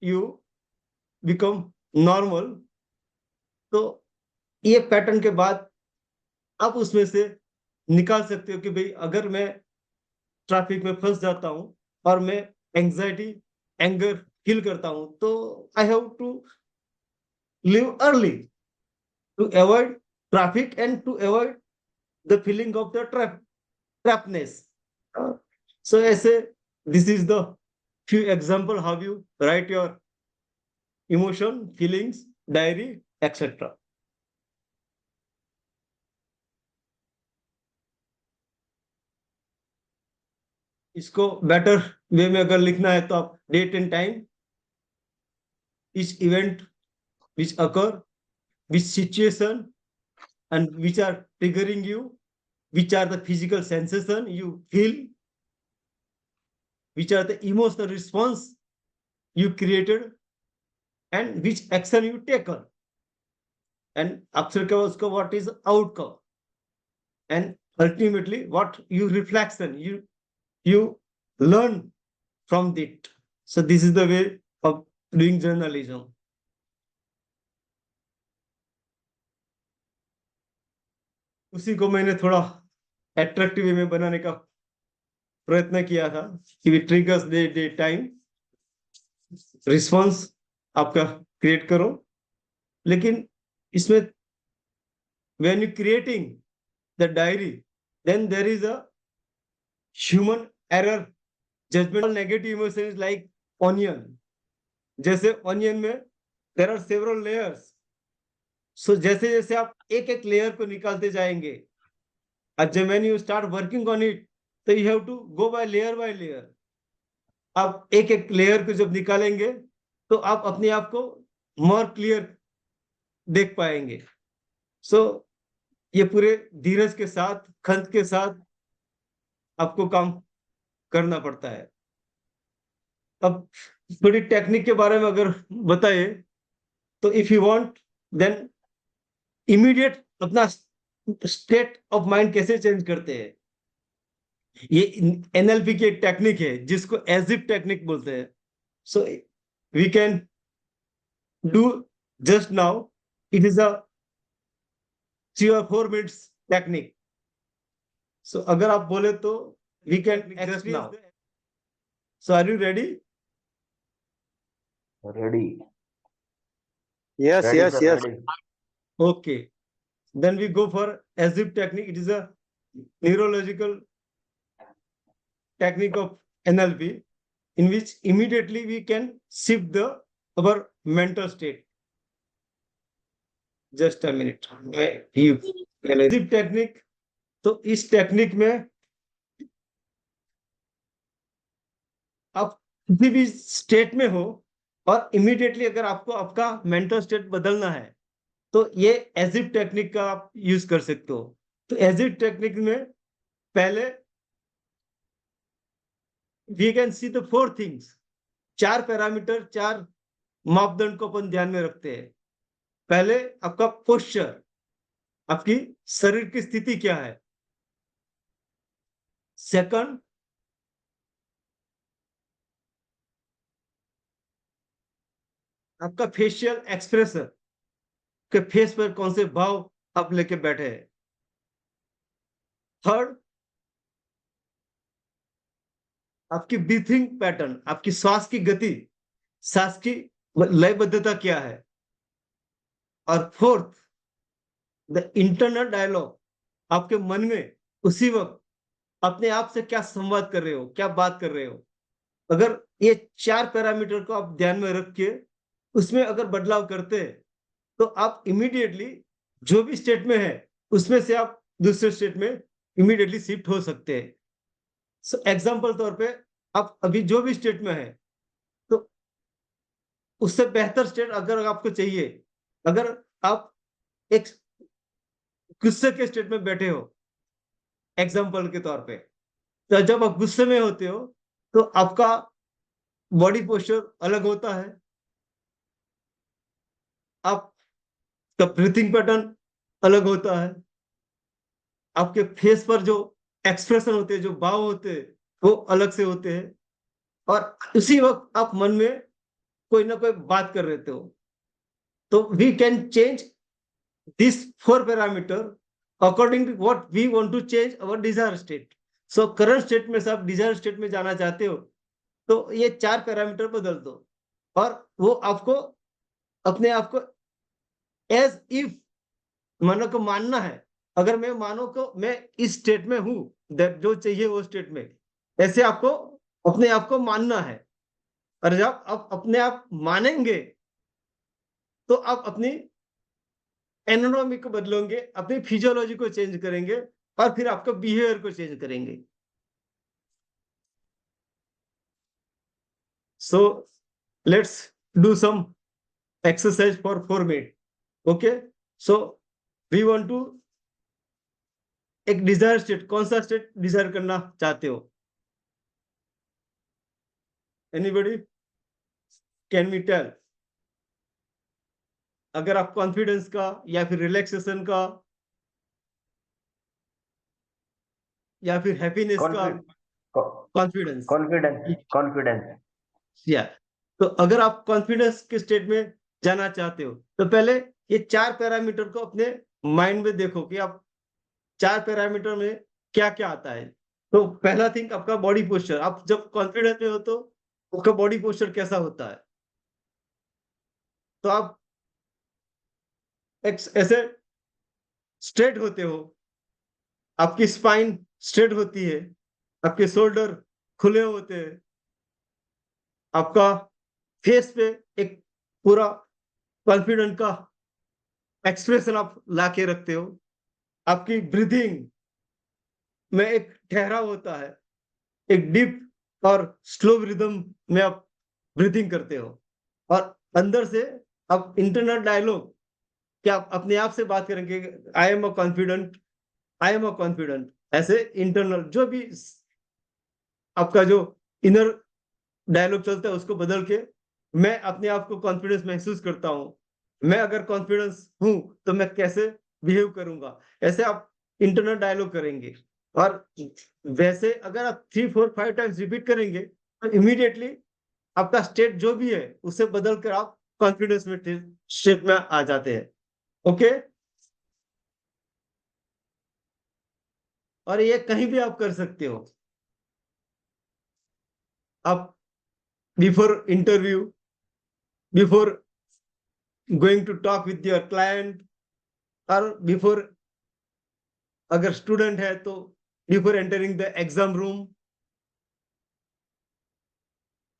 [SPEAKER 1] you become normal. तो ये पैटर्न के बाद आप उसमें से निकाल सकते हो कि भाई अगर मैं ट्रैफिक में फंस जाता हूं और मैं एंजाइटी, एंगर फील करता हूं, तो I have to leave early to avoid traffic and to avoid the feeling of the trapness. So ऐसे this is the few example how you write your emotion, feelings, diary, etc. इसको better way में अगर लिखना है तो आप date and time, each event which occur, which situation and which are triggering you, which are the physical sensation you feel, which are the emotional response you created, and which action you taken, and after उसको what is outcome, and ultimately what you reflection you learn from it. So this is the way of doing journalism. उसी को मैंने थोड़ा attractive वे में बनाने का प्रयत्न किया था कि ट्रिगर्स दे टाइम रिस्पॉन्स आपका क्रिएट करो। लेकिन इसमें when you creating the diary, then there is a human error judgement. Negative emotions like onion, जैसे ऑनियन में देयर आर सेवरल लेयर्स। सो जैसे जैसे आप एक एक लेयर को निकालते जाएंगे, जब when you start working on it, तो you have to go by layer. आप एक एक लेयर को जब निकालेंगे तो आप अपने आप को मोर क्लियर देख पाएंगे। सो ये पूरे धीरज के साथ, खंत के साथ आपको काम करना पड़ता है। अब थोड़ी टेक्निक के बारे में अगर बताए तो if you want, then immediate अपना स्टेट ऑफ माइंड कैसे चेंज करते हैं, ये एनएलपी की एक टेक्निक है जिसको एजिप टेक्निक बोलते हैं। So we can do just now, it is a 3 or 4 minutes technique. So अगर आप बोले तो we can just now. So are you ready?
[SPEAKER 2] Ready.
[SPEAKER 4] Yes,
[SPEAKER 2] Ready,
[SPEAKER 4] yes,
[SPEAKER 2] sir,
[SPEAKER 4] yes.
[SPEAKER 2] ready.
[SPEAKER 1] Okay, then we go for ASIP technique. It is a neurological technique of NLP in which immediately we can shift our mental state. Just a minute. ASIP technique, तो इस technique में आप किसी भी state में हो और immediately अगर आपको आपका मेंटल स्टेट बदलना है, तो ये एजिप टेक्निक का आप यूज कर सकते हो। तो एजिप टेक्निक में पहले we can see the 4 things, 4 parameter, 4 मापदंड को अपन ध्यान में रखते हैं। पहले आपका पोस्चर, आपकी शरीर की स्थिति क्या है। सेकंड, आपका फेशियल एक्सप्रेशन, के फेस पर कौन से भाव आप लेके बैठे हैं। थर्ड, आपकी ब्रीथिंग पैटर्न, आपकी श्वास की गति, सांस की लयबद्धता क्या है। और फोर्थ, द इंटरनल डायलॉग, आपके मन में उसी वक्त अपने आप से क्या संवाद कर रहे हो, क्या बात कर रहे हो। अगर ये 4 पैरामीटर को आप ध्यान में रख के उसमें अगर बदलाव करते हैं तो आप इमीडिएटली जो भी स्टेट में है उसमें से आप दूसरे स्टेट में इमीडिएटली शिफ्ट हो सकते हैं। सो एग्जांपल तौर पे आप अभी जो भी स्टेट में है तो उससे बेहतर स्टेट अगर आपको चाहिए, अगर आप एक गुस्से के स्टेट में बैठे हो एग्जांपल के तौर पे, तो जब आप गुस्से में होते हो तो आपका बॉडी पोस्चर अलग होता है, आपका ब्रीथिंग पैटर्न अलग होता है, आपके फेस पर जो एक्सप्रेशन होते हैं, जो भाव होते हैं वो अलग से होते हैं, और उसी वक्त आप मन में कोई ना कोई बात कर रहे हो। तो we can change this 4 parameter according to what we want to change our desire state. So current state में से आप डिजायर स्टेट में जाना चाहते हो तो ये 4 पैरामीटर बदल दो, और वो आपको अपने आप को एज इफ मानो को मानना है। अगर मैं मानो को मैं इस स्टेट में हूं, जो चाहिए वो स्टेट में, ऐसे आपको अपने आप को मानना है। और जब आप अपने आप मानेंगे तो आप अपनी एनाटॉमी को बदलोगे, अपनी फिजियोलॉजी को चेंज करेंगे, और फिर आपका बिहेवियर को चेंज करेंगे। So let's do some exercise for 4 minutes. Okay, so we want to एक डिजायर स्टेट, कौन सा स्टेट डिजायर करना चाहते हो। Anybody can me tell. अगर आप कॉन्फिडेंस का या फिर रिलैक्सेशन का या फिर हैप्पीनेस का। कॉन्फिडेंस,
[SPEAKER 2] कॉन्फिडेंस
[SPEAKER 1] या तो अगर आप कॉन्फिडेंस के स्टेट में जाना चाहते हो तो पहले ये 4 पैरामीटर को अपने माइंड में देखो कि आप 4 पैरामीटर में क्या क्या आता है। तो पहला थिंग आपका बॉडी पोस्चर, आप जब कॉन्फिडेंस में हो तो आपका बॉडी पोस्चर कैसा होता है। तो आप ऐसे स्ट्रेट होते हो, आपकी स्पाइन स्ट्रेट होती है, आपके शोल्डर खुले होते हैं, आपका फेस पे एक पूरा कॉन्फिडेंट का एक्सप्रेशन आप लाके रखते हो, आपकी ब्रीथिंग में एक ठहराव होता है, एक डीप और स्लो रिदम में आप ब्रीथिंग करते हो, और अंदर से आप इंटरनल डायलॉग क्या आप अपने आप से बात करेंगे, आई am a confident, I am a confident. ऐसे इंटरनल जो भी आपका जो इनर डायलॉग चलता है उसको बदल के मैं अपने आप को कॉन्फिडेंस महसूस करता हूं, मैं अगर कॉन्फिडेंस हूं तो मैं कैसे बिहेव करूंगा, ऐसे आप इंटरनल डायलॉग करेंगे। और वैसे अगर आप 3 4 5 टाइम्स रिपीट करेंगे तो इमीडिएटली आपका स्टेट जो भी है उसे बदल कर आप कॉन्फिडेंस में स्टेट में आ जाते हैं। ओके, और ये कहीं भी आप कर सकते हो। आप before interview, before going to talk with your client, और बिफोर अगर स्टूडेंट है तो before entering the exam room,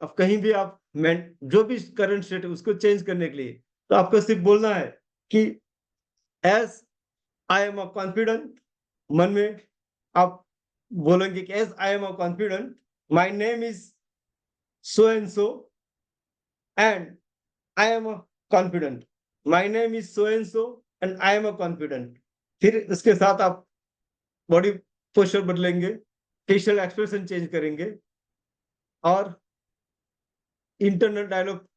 [SPEAKER 1] अब कहीं भी आप जो भी करंट स्टेट है उसको चेंज करने के लिए तो आपको सिर्फ बोलना है कि as I am a confident. मन में आप बोलेंगे कि as I am a confident, my name is so and so, and I am a confident, my name is so and so, and I am a confident. फिर इसके साथ आप body posture बदलेंगे, फेशियल एक्सप्रेशन चेंज करेंगे, और internal dialogue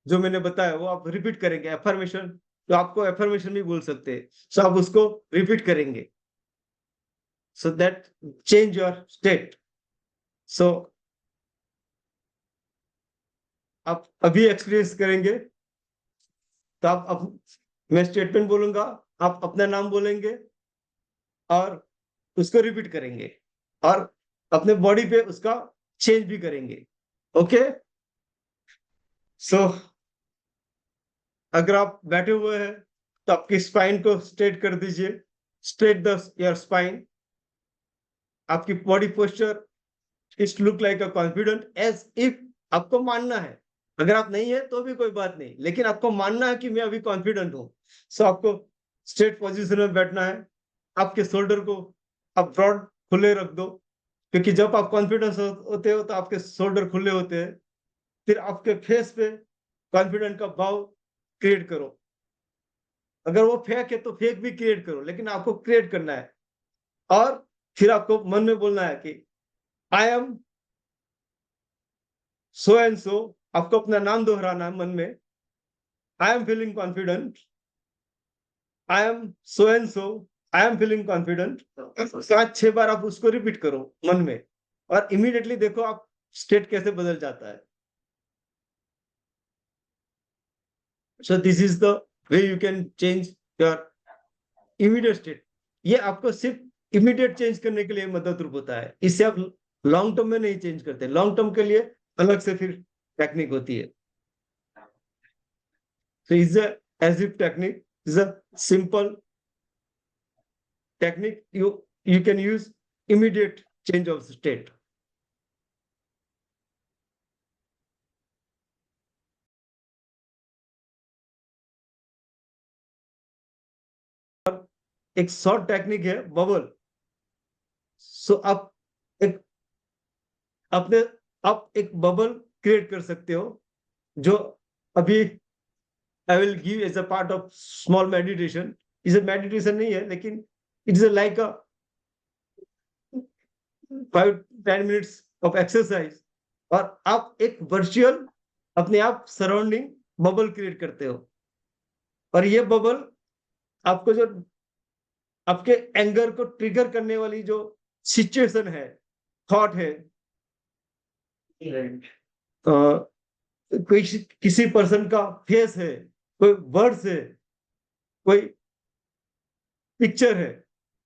[SPEAKER 1] जो मैंने बताया वो आप रिपीट करेंगे, एफर्मेशन तो आपको एफर्मेशन भी बोल सकते हैं, सो आप उसको रिपीट करेंगे, so that change your state. So आप अभी एक्सपीरियंस करेंगे, तो आप मैं स्टेटमेंट बोलूंगा, आप अपना नाम बोलेंगे और उसको रिपीट करेंगे और अपने बॉडी पे उसका चेंज भी करेंगे। ओके, सो अगर आप बैठे हुए हैं तो आपकी स्पाइन को स्ट्रेट कर दीजिए, स्ट्रेट द योर स्पाइन। आपकी body posture is look like a confident as if, आपको मानना है, अगर आप नहीं है तो भी कोई बात नहीं, लेकिन आपको मानना है कि मैं अभी कॉन्फिडेंट हूं। सो आपको स्ट्रेट पोजीशन में बैठना है, आपके शोल्डर को आप ब्रॉड खुले रख दो, क्योंकि जब आप कॉन्फिडेंस होते हो तो आपके शोल्डर खुले होते हैं। फिर आपके फेस पे कॉन्फिडेंट का भाव क्रिएट करो, अगर वो फेक है तो फेक भी क्रिएट करो, लेकिन आपको क्रिएट करना है। और फिर आपको मन में बोलना है कि आई एम सो एंड सो, आपको अपना नाम दोहराना है मन में, I am feeling confident, I am so and so, I am feeling confident. 5-6 बार आप उसको रिपीट करो मन में, और इमीडिएटली देखो आप स्टेट कैसे बदल जाता है। सो this is the way you can change your immediate state. ये आपको सिर्फ इमीडिएट चेंज करने के लिए मदद रूप होता है, इससे आप लॉन्ग टर्म में नहीं चेंज करते। लॉन्ग टर्म के लिए अलग से फिर टेक्निक होती है। So is a as if technique is a simple technique you can use immediate change of state. एक शॉर्ट टेक्निक है बबल। सो आप एक अपने आप एक बबल क्रिएट कर सकते हो, जो अभी I will give as a part of small meditation. इसे मेडिटेशन नहीं है, लेकिन it's like a 5-10 minutes of exercise, और आप एक वर्चुअल अपने आप सराउंडिंग बबल क्रिएट करते हो। और ये बबल आपको जो आपके एंगर को ट्रिगर करने वाली जो सिचुएशन है, थॉट है, कोई किसी पर्सन का फेस है, कोई वर्ड्स है, कोई पिक्चर है,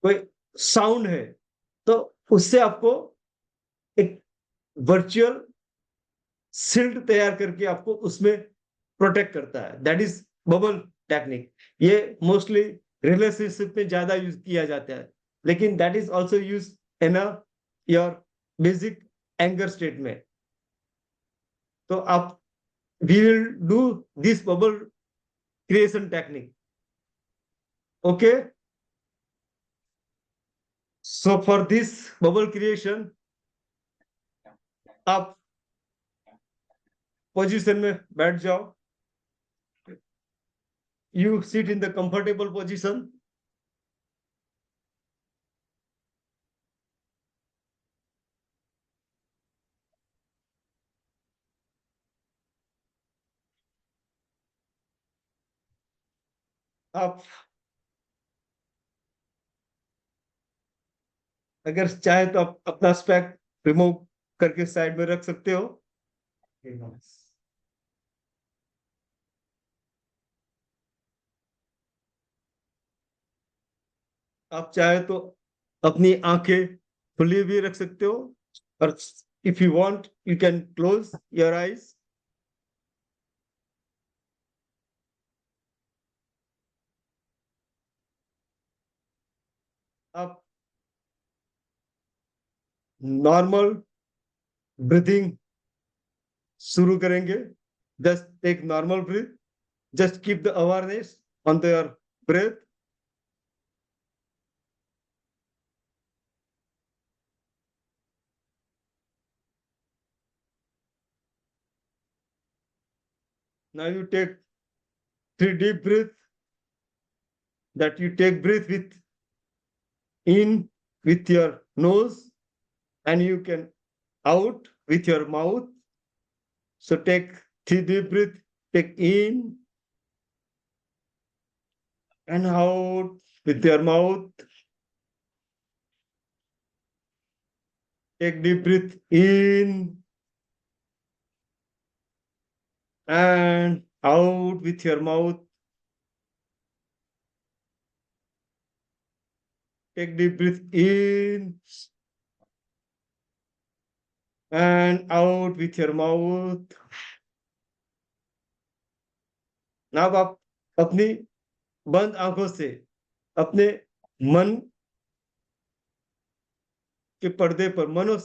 [SPEAKER 1] कोई साउंड है, तो उससे आपको एक वर्चुअल शिल्ड तैयार करके आपको उसमें प्रोटेक्ट करता है। That is bubble technique. ये मोस्टली रिलेशनशिप में ज्यादा यूज किया जाता है, लेकिन that is also use in your basic anger state में। तो आप we will do this bubble creation technique. Okay, so for this bubble creation आप पोजीशन में बैठ जाओ। You sit in the comfortable position. आप अगर चाहे तो आप अपना स्पेक रिमूव करके साइड में रख सकते हो। आप चाहे तो अपनी आंखें खुली भी रख सकते हो, और if you want you can close your eyes. आप नॉर्मल ब्रीथिंग शुरू करेंगे। Just take normal breath, just keep the awareness on the your breath. Now you take 3 deep breath, that you take breath with in with your nose, and you can out with your mouth. So take 3 deep breath, take in and out with your mouth. Take deep breath in and out with your mouth. Take deep breath in and out with your mouth. अब आप अपनी बंद आंखों से अपने मन के पर्दे पर मनो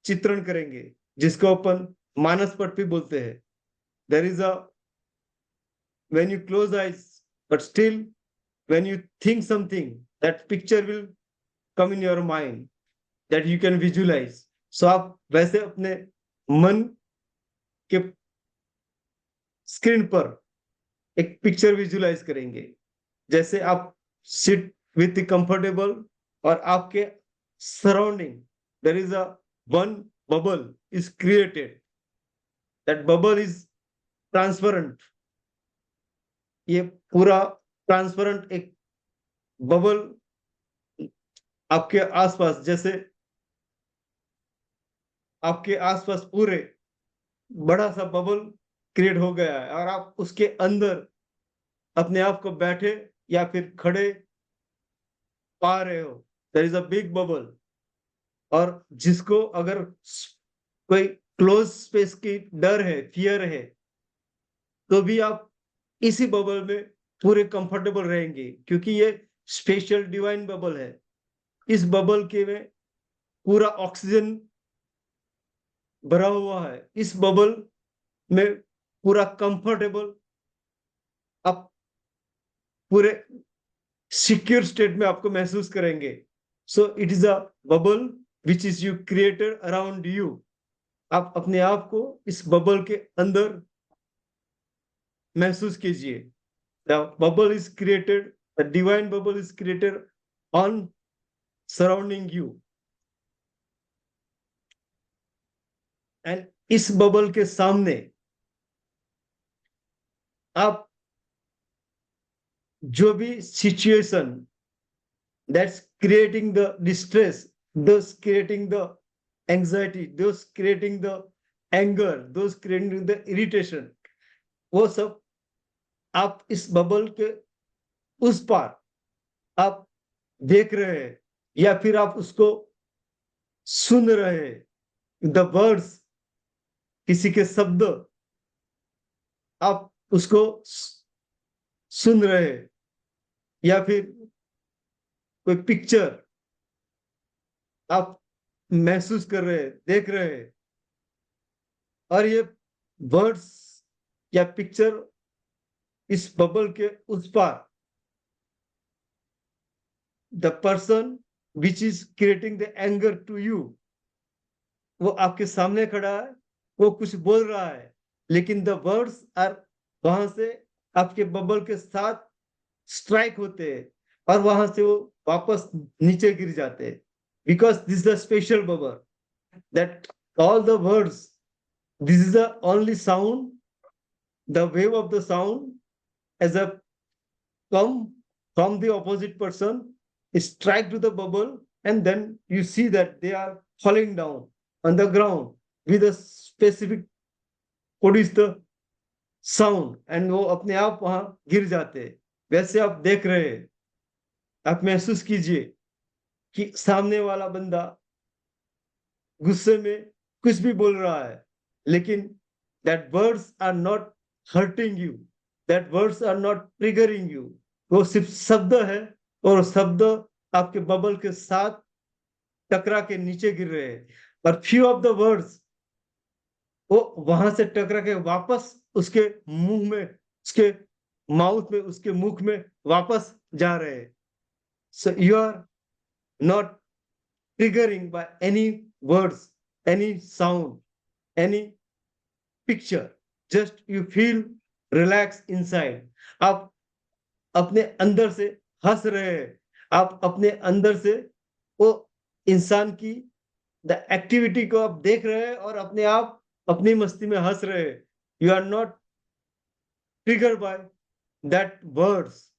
[SPEAKER 1] चित्रण करेंगे, जिसको अपन मानस पट भी बोलते हैं. There is a when you close eyes, but still when you think something, that picture will come in your mind that you can visualize. So आप वैसे अपने मन के स्क्रीन पर एक पिक्चर विजुलाइज करेंगे, जैसे आप सिट विथ कंफर्टेबल और आपके surrounding there is a one bubble is created. That bubble is transparent. ये पूरा ट्रांसपेरेंट एक बबल आपके आसपास, जैसे आपके आसपास पूरे बड़ा सा बबल क्रिएट हो गया है और आप उसके अंदर अपने आप को बैठे या फिर खड़े पा रहे हो. There is a big bubble. और जिसको अगर कोई क्लोज स्पेस की डर है, फियर है, तो भी आप इसी बबल में पूरे कंफर्टेबल रहेंगे, क्योंकि ये स्पेशल डिवाइन बबल है. इस बबल के में पूरा ऑक्सीजन भरा हुआ है. इस बबल में पूरा कंफर्टेबल आप पूरे सिक्योर स्टेट में आपको महसूस करेंगे. So it is a bubble which is you created around you. आप अपने आप को इस बबल के अंदर महसूस कीजिए. The bubble is created, the divine bubble is created on surrounding you. And इस बबल के सामने आप जो भी situation that's creating the distress, those creating the anxiety, those creating the anger, those creating the irritation, वो सब आप इस बबल के उस पार आप देख रहे हैं या फिर आप उसको सुन रहे हैं. द वर्ड्स, किसी के शब्द आप उसको सुन रहे हैं या फिर कोई पिक्चर आप महसूस कर रहे हैं, देख रहे हैं. और ये वर्ड्स या पिक्चर इस बबल के उस पार, the person which is creating the anger to you, वो आपके सामने खड़ा है, वो कुछ बोल रहा है, लेकिन द वर्ड्स आर वहां से आपके बबल के साथ स्ट्राइक होते हैं और वहां से वो वापस नीचे गिर जाते हैं. Because this is a special bubble, that all the words, this is the only sound, the wave of the sound as a come from the opposite person, strike to the bubble, and then you see that they are falling down on the ground with a specific what is the sound, and वो अपने आप वहां गिर जाते हैं. वैसे आप देख रहे हैं, आप महसूस कीजिए कि सामने वाला बंदा गुस्से में कुछ भी बोल रहा है, लेकिन that words are not hurting you, that words are not triggering you. वो सिर्फ शब्द है और शब्द आपके बबल के साथ टकरा के नीचे गिर रहे हैं. और few of the words वो वहां से टकरा के वापस उसके मुंह में, उसके माउथ में, उसके मुख में वापस जा रहे हैं. So you are not triggering by any words, any sound, any picture. Just you feel relaxed inside. आप अपने अंदर से हंस रहे हैं, आप अपने अंदर से वो इंसान की द एक्टिविटी को आप देख रहे हैं और अपने आप अपनी मस्ती में हंस रहे हैं. You are not triggered by that words,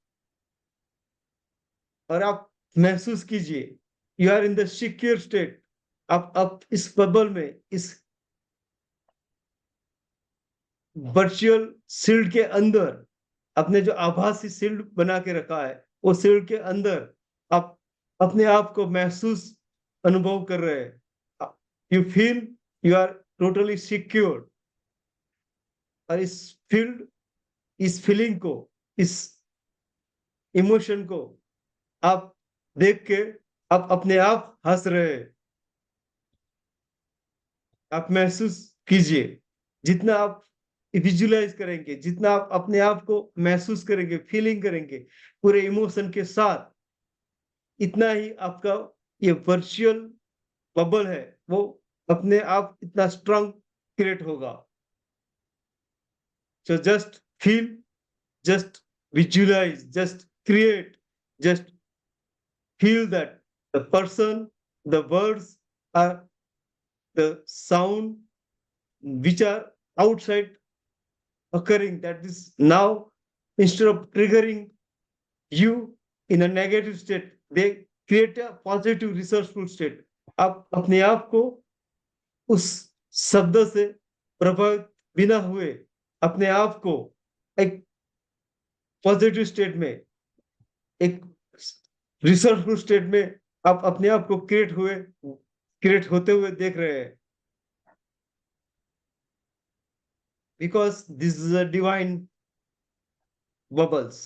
[SPEAKER 1] और आप महसूस कीजिए you are in the secure state. आप इस बबल में, इस वर्चुअल शील्ड के अंदर, अपने जो आभासी शील्ड बना के रखा है, वो शील्ड के अंदर आप अपने आप को महसूस अनुभव कर रहे हैं। You feel you are totally secure. और इस फीलिंग को, इस इमोशन को आप देख के आप अपने आप हंस रहे हैं। आप महसूस कीजिए, जितना आप विजुलाइज करेंगे, जितना आप अपने आप को महसूस करेंगे, फीलिंग करेंगे पूरे इमोशन के साथ, इतना ही आपका ये वर्चुअल बबल है वो अपने आप इतना स्ट्रांग क्रिएट होगा। So just feel, just visualize, just create, just feel that the person, the words are the sound which are outside occurring. That is now, instead of triggering you in a negative state, they create a positive resourceful state. आप अपने आप को उस शब्द से प्रभावित बिना हुए अपने आप को एक पॉजिटिव स्टेट में, एक रिसर्चफुल स्टेट में आप अपने आप को क्रिएट होते हुए देख रहे हैं। Because this is a divine bubbles.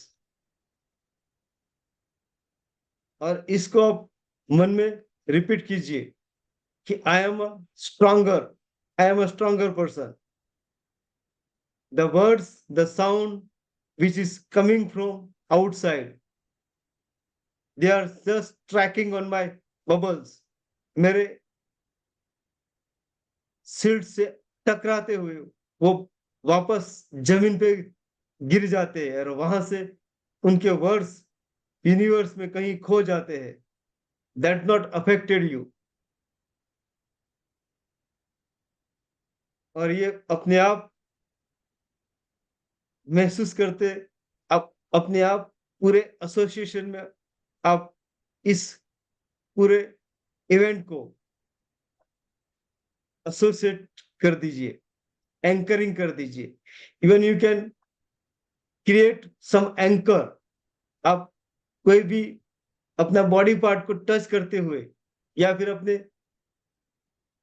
[SPEAKER 1] और इसको आप मन में रिपीट कीजिए कि आई am a stronger person. The words, the sound which is coming from outside, they are just tracking on my bubbles. मेरे शील्ड से टकराते हुए वो वापस जमीन पे गिर जाते हैं और वहां से उनके वर्ड्स यूनिवर्स में कहीं खो जाते हैं। That not affected you. और ये अपने आप महसूस करते, आप अपने आप पूरे एसोसिएशन में आप इस पूरे इवेंट को एसोसिएट कर दीजिए, एंकरिंग कर दीजिए। Even you can create some anchor. आप कोई भी अपना बॉडी पार्ट को टच करते हुए या फिर अपने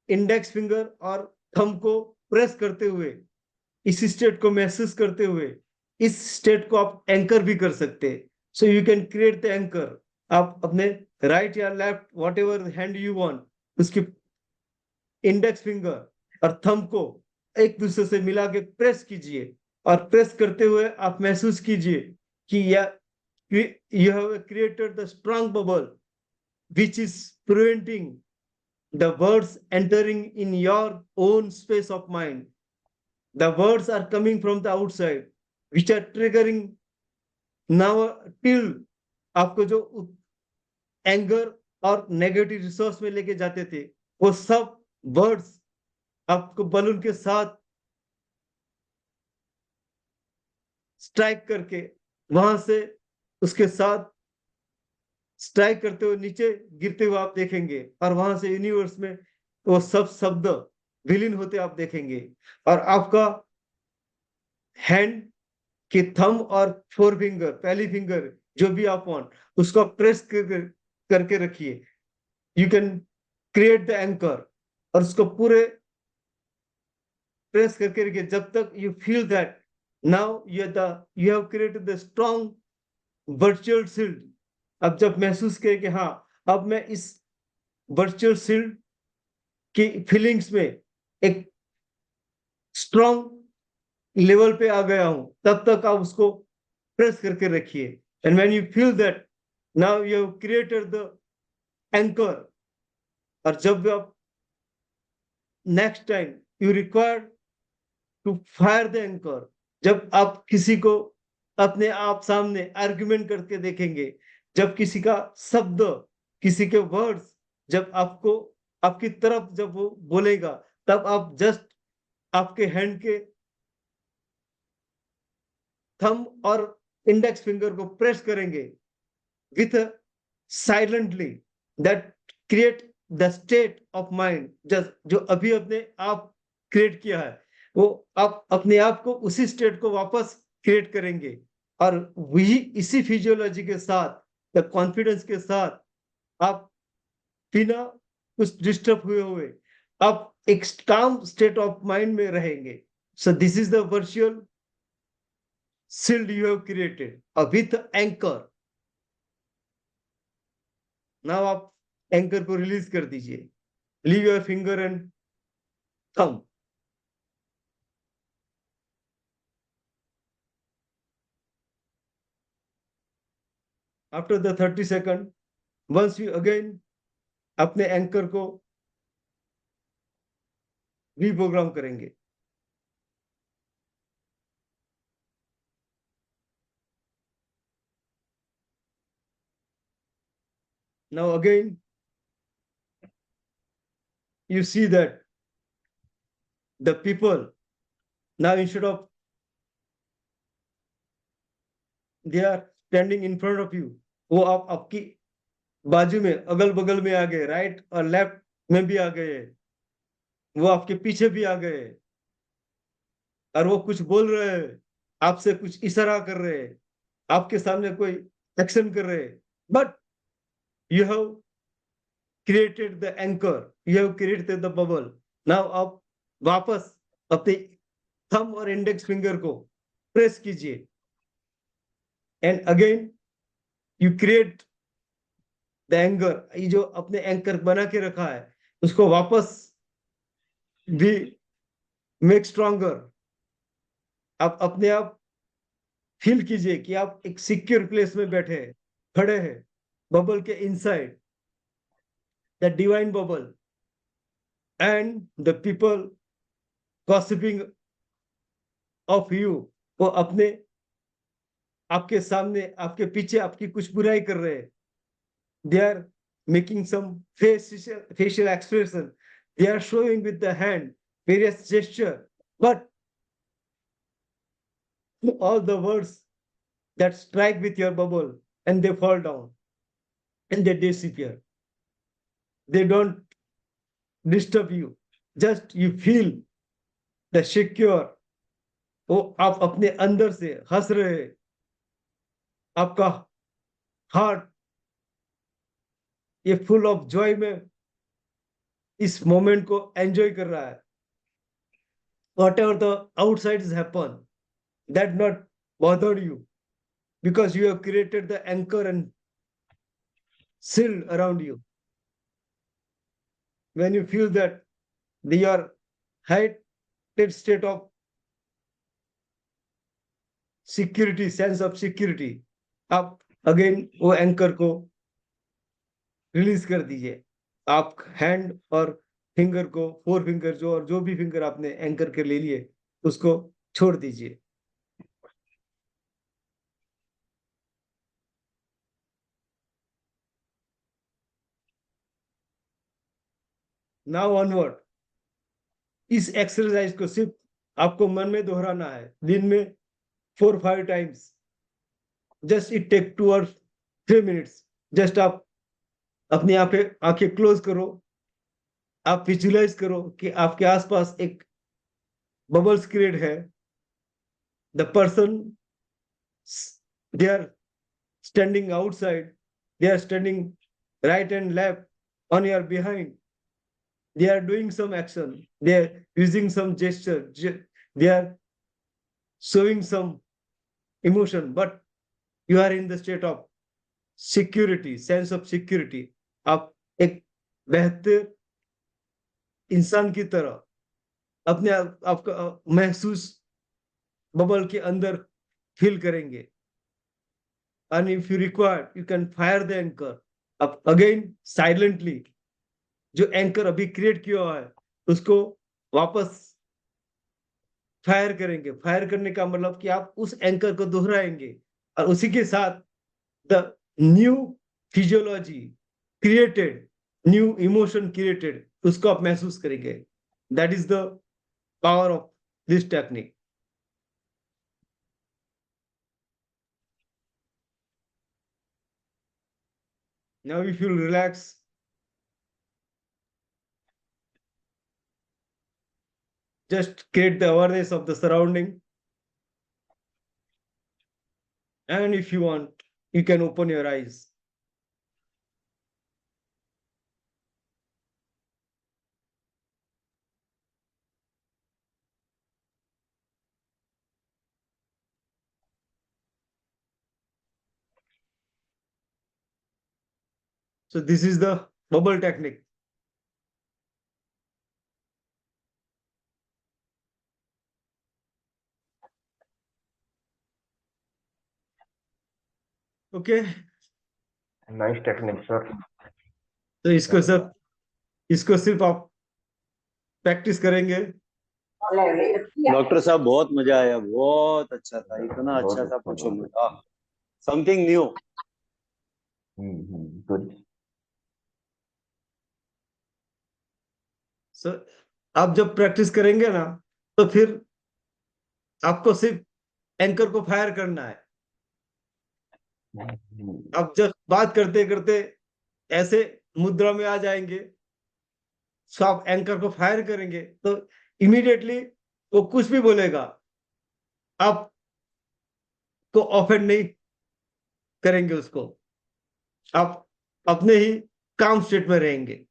[SPEAKER 1] इंडेक्स फिंगर और थंब को प्रेस करते हुए इस स्टेट को महसूस करते हुए इस स्टेट को आप एंकर भी कर सकते हैं। So you can create the anchor. आप अपने राइट या left what ever hand you want, उसकी इंडेक्स फिंगर और थंब को एक दूसरे से मिला के प्रेस कीजिए और प्रेस करते हुए आप महसूस कीजिए कि you have created the strong bubble which is preventing the words entering in your own space of mind. The words are coming from the outside which are triggering now till आपको जो anger और negative resource में लेके जाते थे वो सब words आपको बलून के साथ स्ट्राइक करके वहां से उसके साथ स्ट्राइक करते हुए नीचे गिरते हुए आप देखेंगे और वहां से यूनिवर्स में वो सब शब्द विलीन होते आप देखेंगे। और आपका हैंड के थंब और फोर फिंगर, पहली फिंगर जो भी आप वांट उसको प्रेस करके रखिए। You can create the anchor और उसको पूरे प्रेस करके रखिए जब तक you feel that now you have created the strong virtual shield. अब जब महसूस करें कि हाँ अब मैं इस वर्चुअल शील्ड की फीलिंग्स में एक स्ट्रॉन्ग लेवल पे आ गया हूं, तब तक आप उसको प्रेस करके रखिए। And when you feel that now you have created the anchor, और जब आप next time you require to fire the anchor, जब आप किसी को अपने आप सामने आर्ग्यूमेंट करके देखेंगे, जब किसी का शब्द, किसी के वर्ड्स जब आपको आपकी तरफ जब वो बोलेगा, तब आप जस्ट आपके हैंड के थंब और इंडेक्स फिंगर को प्रेस करेंगे with silently that create the state of mind, जो अभी अपने आप क्रिएट किया है, वो आप अपने आप को उसी स्टेट को वापस क्रिएट करेंगे। और वही इसी फिजियोलॉजी के साथ, द कॉन्फिडेंस के साथ, आप बिना कुछ डिस्टर्ब हुए आप एक काम स्टेट ऑफ माइंड में रहेंगे। So this is the virtual shield you have created with anchor. Now आप एंकर को रिलीज कर दीजिए। Leave your finger and thumb. After the 30 second, once you again अपने एंकर को रीप्रोग्राम करेंगे। Now again, you see that the people now, instead of they are standing in front of you, वो आप आपकी बाजू में, अगल बगल में आ गए, राइट और लेफ्ट में भी आ गए, वो आपके पीछे भी आ गए, और वो कुछ बोल रहे हैं, आपसे कुछ इशारा कर रहे हैं, आपके सामने कोई एक्शन कर रहे हैं, but you have created the anchor, you have created the bubble. Now आप वापस अपने थंब और इंडेक्स फिंगर को प्रेस कीजिए, and again you create the anger. ये जो अपने एंकर बना के रखा है, उसको वापस भी मेक स्ट्रॉन्गर। आप अपने आप फील कीजिए कि आप एक सिक्योर प्लेस में बैठे हैं, खड़े हैं, बबल के inside the divine bubble, and the people gossiping of you, वो अपने आपके सामने, आपके पीछे आपकी कुछ बुराई कर रहे हैं। They are making some facial expression. They are showing with the hand various gesture, but all the words that strike with your bubble and they fall down and they disappear. They don't disturb you. Just you feel the secure. वो आप अपने अंदर से हंस रहे हैं, आपका heart ये फुल ऑफ जॉय में इस मोमेंट को एंजॉय कर रहा है। Whatever the outsides happen, that not bothered you, because you have created the anchor and shield around you. When you feel that your heightened state of security, sense of security, आप again वो anchor को release कर दीजिए। आप hand और finger को, four finger जो और जो भी फिंगर आपने एंकर के ले लिए, उसको छोड़ दीजिए। नाउ ऑनवर्ड, इस एक्सरसाइज को सिर्फ आपको मन में दोहराना है, दिन में 4-5 times. Just it take 2 or 3 minutes। जस्ट आप अपनी आंखें क्लोज करो, आप विजुलाइज करो कि आपके आसपास एक बबल्स क्रिएट है। The person, they are standing outside, they are standing right and left on your behind, they are doing some action, they are using some gesture, they are showing some emotion, but you are in the state of security, sense of security। आप एक बेहतर इंसान की तरह अपने आपका महसूस bubble के अंदर फील करेंगे। and if you require, you can fire the anchor। अब अगेन साइलेंटली जो एंकर अभी क्रिएट किया हुआ है, उसको वापस फायर करेंगे। फायर करने का मतलब कि आप उस एंकर को दोहराएंगे, और उसी के साथ the new physiology created, new emotion created, उसको आप महसूस करेंगे। That is the power of this technique. Now if you relax, just create the awareness of the surrounding. And if you want, you can open your eyes. So this is the bubble technique. Okay,
[SPEAKER 2] Nice technique, sir.
[SPEAKER 1] तो इसको सिर्फ आप practice करेंगे.
[SPEAKER 4] Doctor साहब बहुत मजा आया, बहुत अच्छा था, इतना अच्छा था पूछो मत. Something new.
[SPEAKER 2] Good.
[SPEAKER 1] So आप जब प्रैक्टिस करेंगे ना, तो फिर आपको सिर्फ एंकर को फायर करना है. आप जब बात करते करते ऐसे मुद्रा में आ जाएंगे, तो आप एंकर को फायर करेंगे तो इमीडिएटली वो कुछ भी बोलेगा, आप को ऑफेंड नहीं करेंगे उसको. आप अपने ही काम स्टेट में रहेंगे.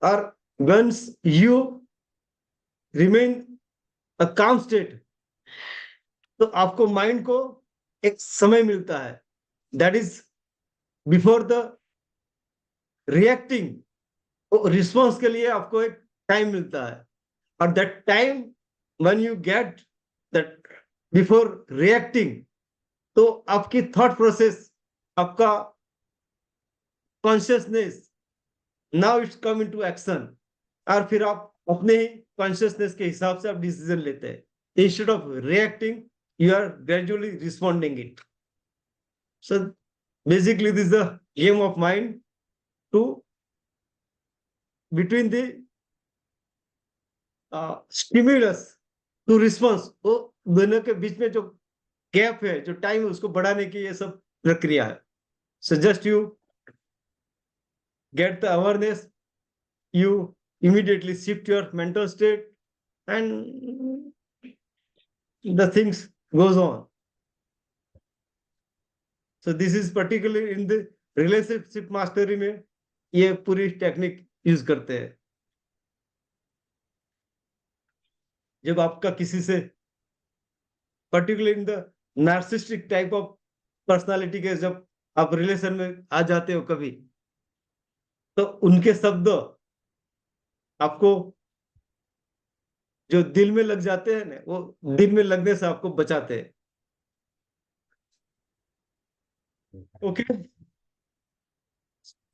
[SPEAKER 1] और वंस यू रिमेन अ काम स्टेट, तो आपको माइंड को एक समय मिलता है, that is before the reacting. Response के लिए आपको एक टाइम मिलता है. और that time when you get that before reacting, तो आपकी थॉट प्रोसेस, आपका consciousness, now it's come into action. और फिर आप अपने ही कॉन्शियसनेस के हिसाब से आप डिसीजन लेते हैं. Instead of reacting, you are gradually responding it. So basically this is the game of mind to between the stimulus to response. वो दोनों के बीच में जो गैप है, जो टाइम है, उसको बढ़ाने की ये सब प्रक्रिया है. So just you get the awareness, you immediately shift your mental state, and the things goes on. So this is particularly in the relationship mastery में ये पूरी टेक्निक यूज करते हैं. जब आपका किसी से particular in the narcissistic type of personality के जब आप रिलेशन में आ जाते हो कभी, तो उनके शब्द आपको जो दिल में लग जाते हैं ना, वो दिल में लगने से आपको बचाते हैं. ओके,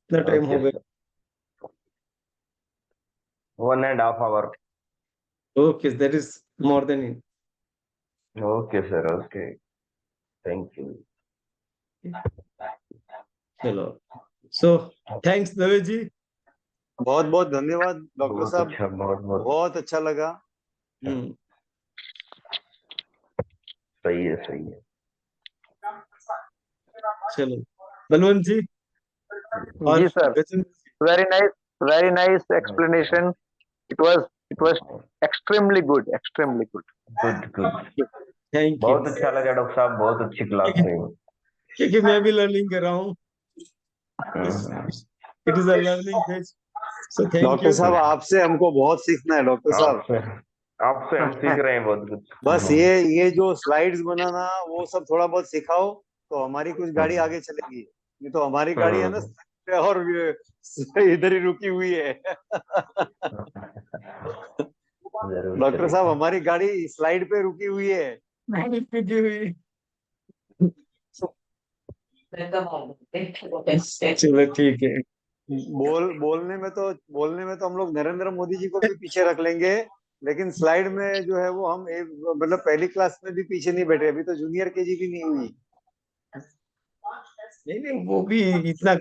[SPEAKER 1] इतना टाइम हो गया.
[SPEAKER 2] 1.5 hour.
[SPEAKER 1] Okay, that is more then in.
[SPEAKER 2] Okay, sir. Okay. Thank you.
[SPEAKER 1] चलो, सो थैंक्स दवे जी.
[SPEAKER 4] बहुत बहुत धन्यवाद डॉक्टर
[SPEAKER 2] बहुत
[SPEAKER 4] साहब,
[SPEAKER 2] अच्छा, बहुत
[SPEAKER 4] बहुत अच्छा लगा.
[SPEAKER 2] सही है, सही है.
[SPEAKER 1] चलो बलवंत जी.
[SPEAKER 5] जी sir, very nice explanation. It was extremely good.
[SPEAKER 2] Good.
[SPEAKER 1] Thank you.
[SPEAKER 2] बहुत अच्छा लगा डॉक्टर साहब, बहुत अच्छी क्लास है.
[SPEAKER 1] क्योंकि मैं भी लर्निंग कर रहा हूँ. It is a learning phase. So thank
[SPEAKER 4] doctor
[SPEAKER 1] you.
[SPEAKER 4] साहब आपसे हमको बहुत सीखना है डॉक्टर साहब.
[SPEAKER 2] आपसे हम सीख रहे हैं बहुत कुछ.
[SPEAKER 4] बस ये जो स्लाइड्स बनाना वो सब थोड़ा बहुत सिखाओ तो हमारी कुछ गाड़ी आगे चलेगी. नहीं तो हमारी गाड़ी है ना और इधर ही रुकी हुई है. डॉक्टर साहब हमारी गाड़ी स्लाइड पे रुकी हुई है.
[SPEAKER 1] चलो ठीक है.
[SPEAKER 4] बोलने में तो हम लोग नरेंद्र मोदी जी को भी पीछे रख लेंगे, लेकिन स्लाइड में जो है वो हम मतलब पहली क्लास में भी पीछे नहीं बैठे. अभी तो जूनियर केजी भी नहीं हुई.
[SPEAKER 1] नहीं, वो भी इतना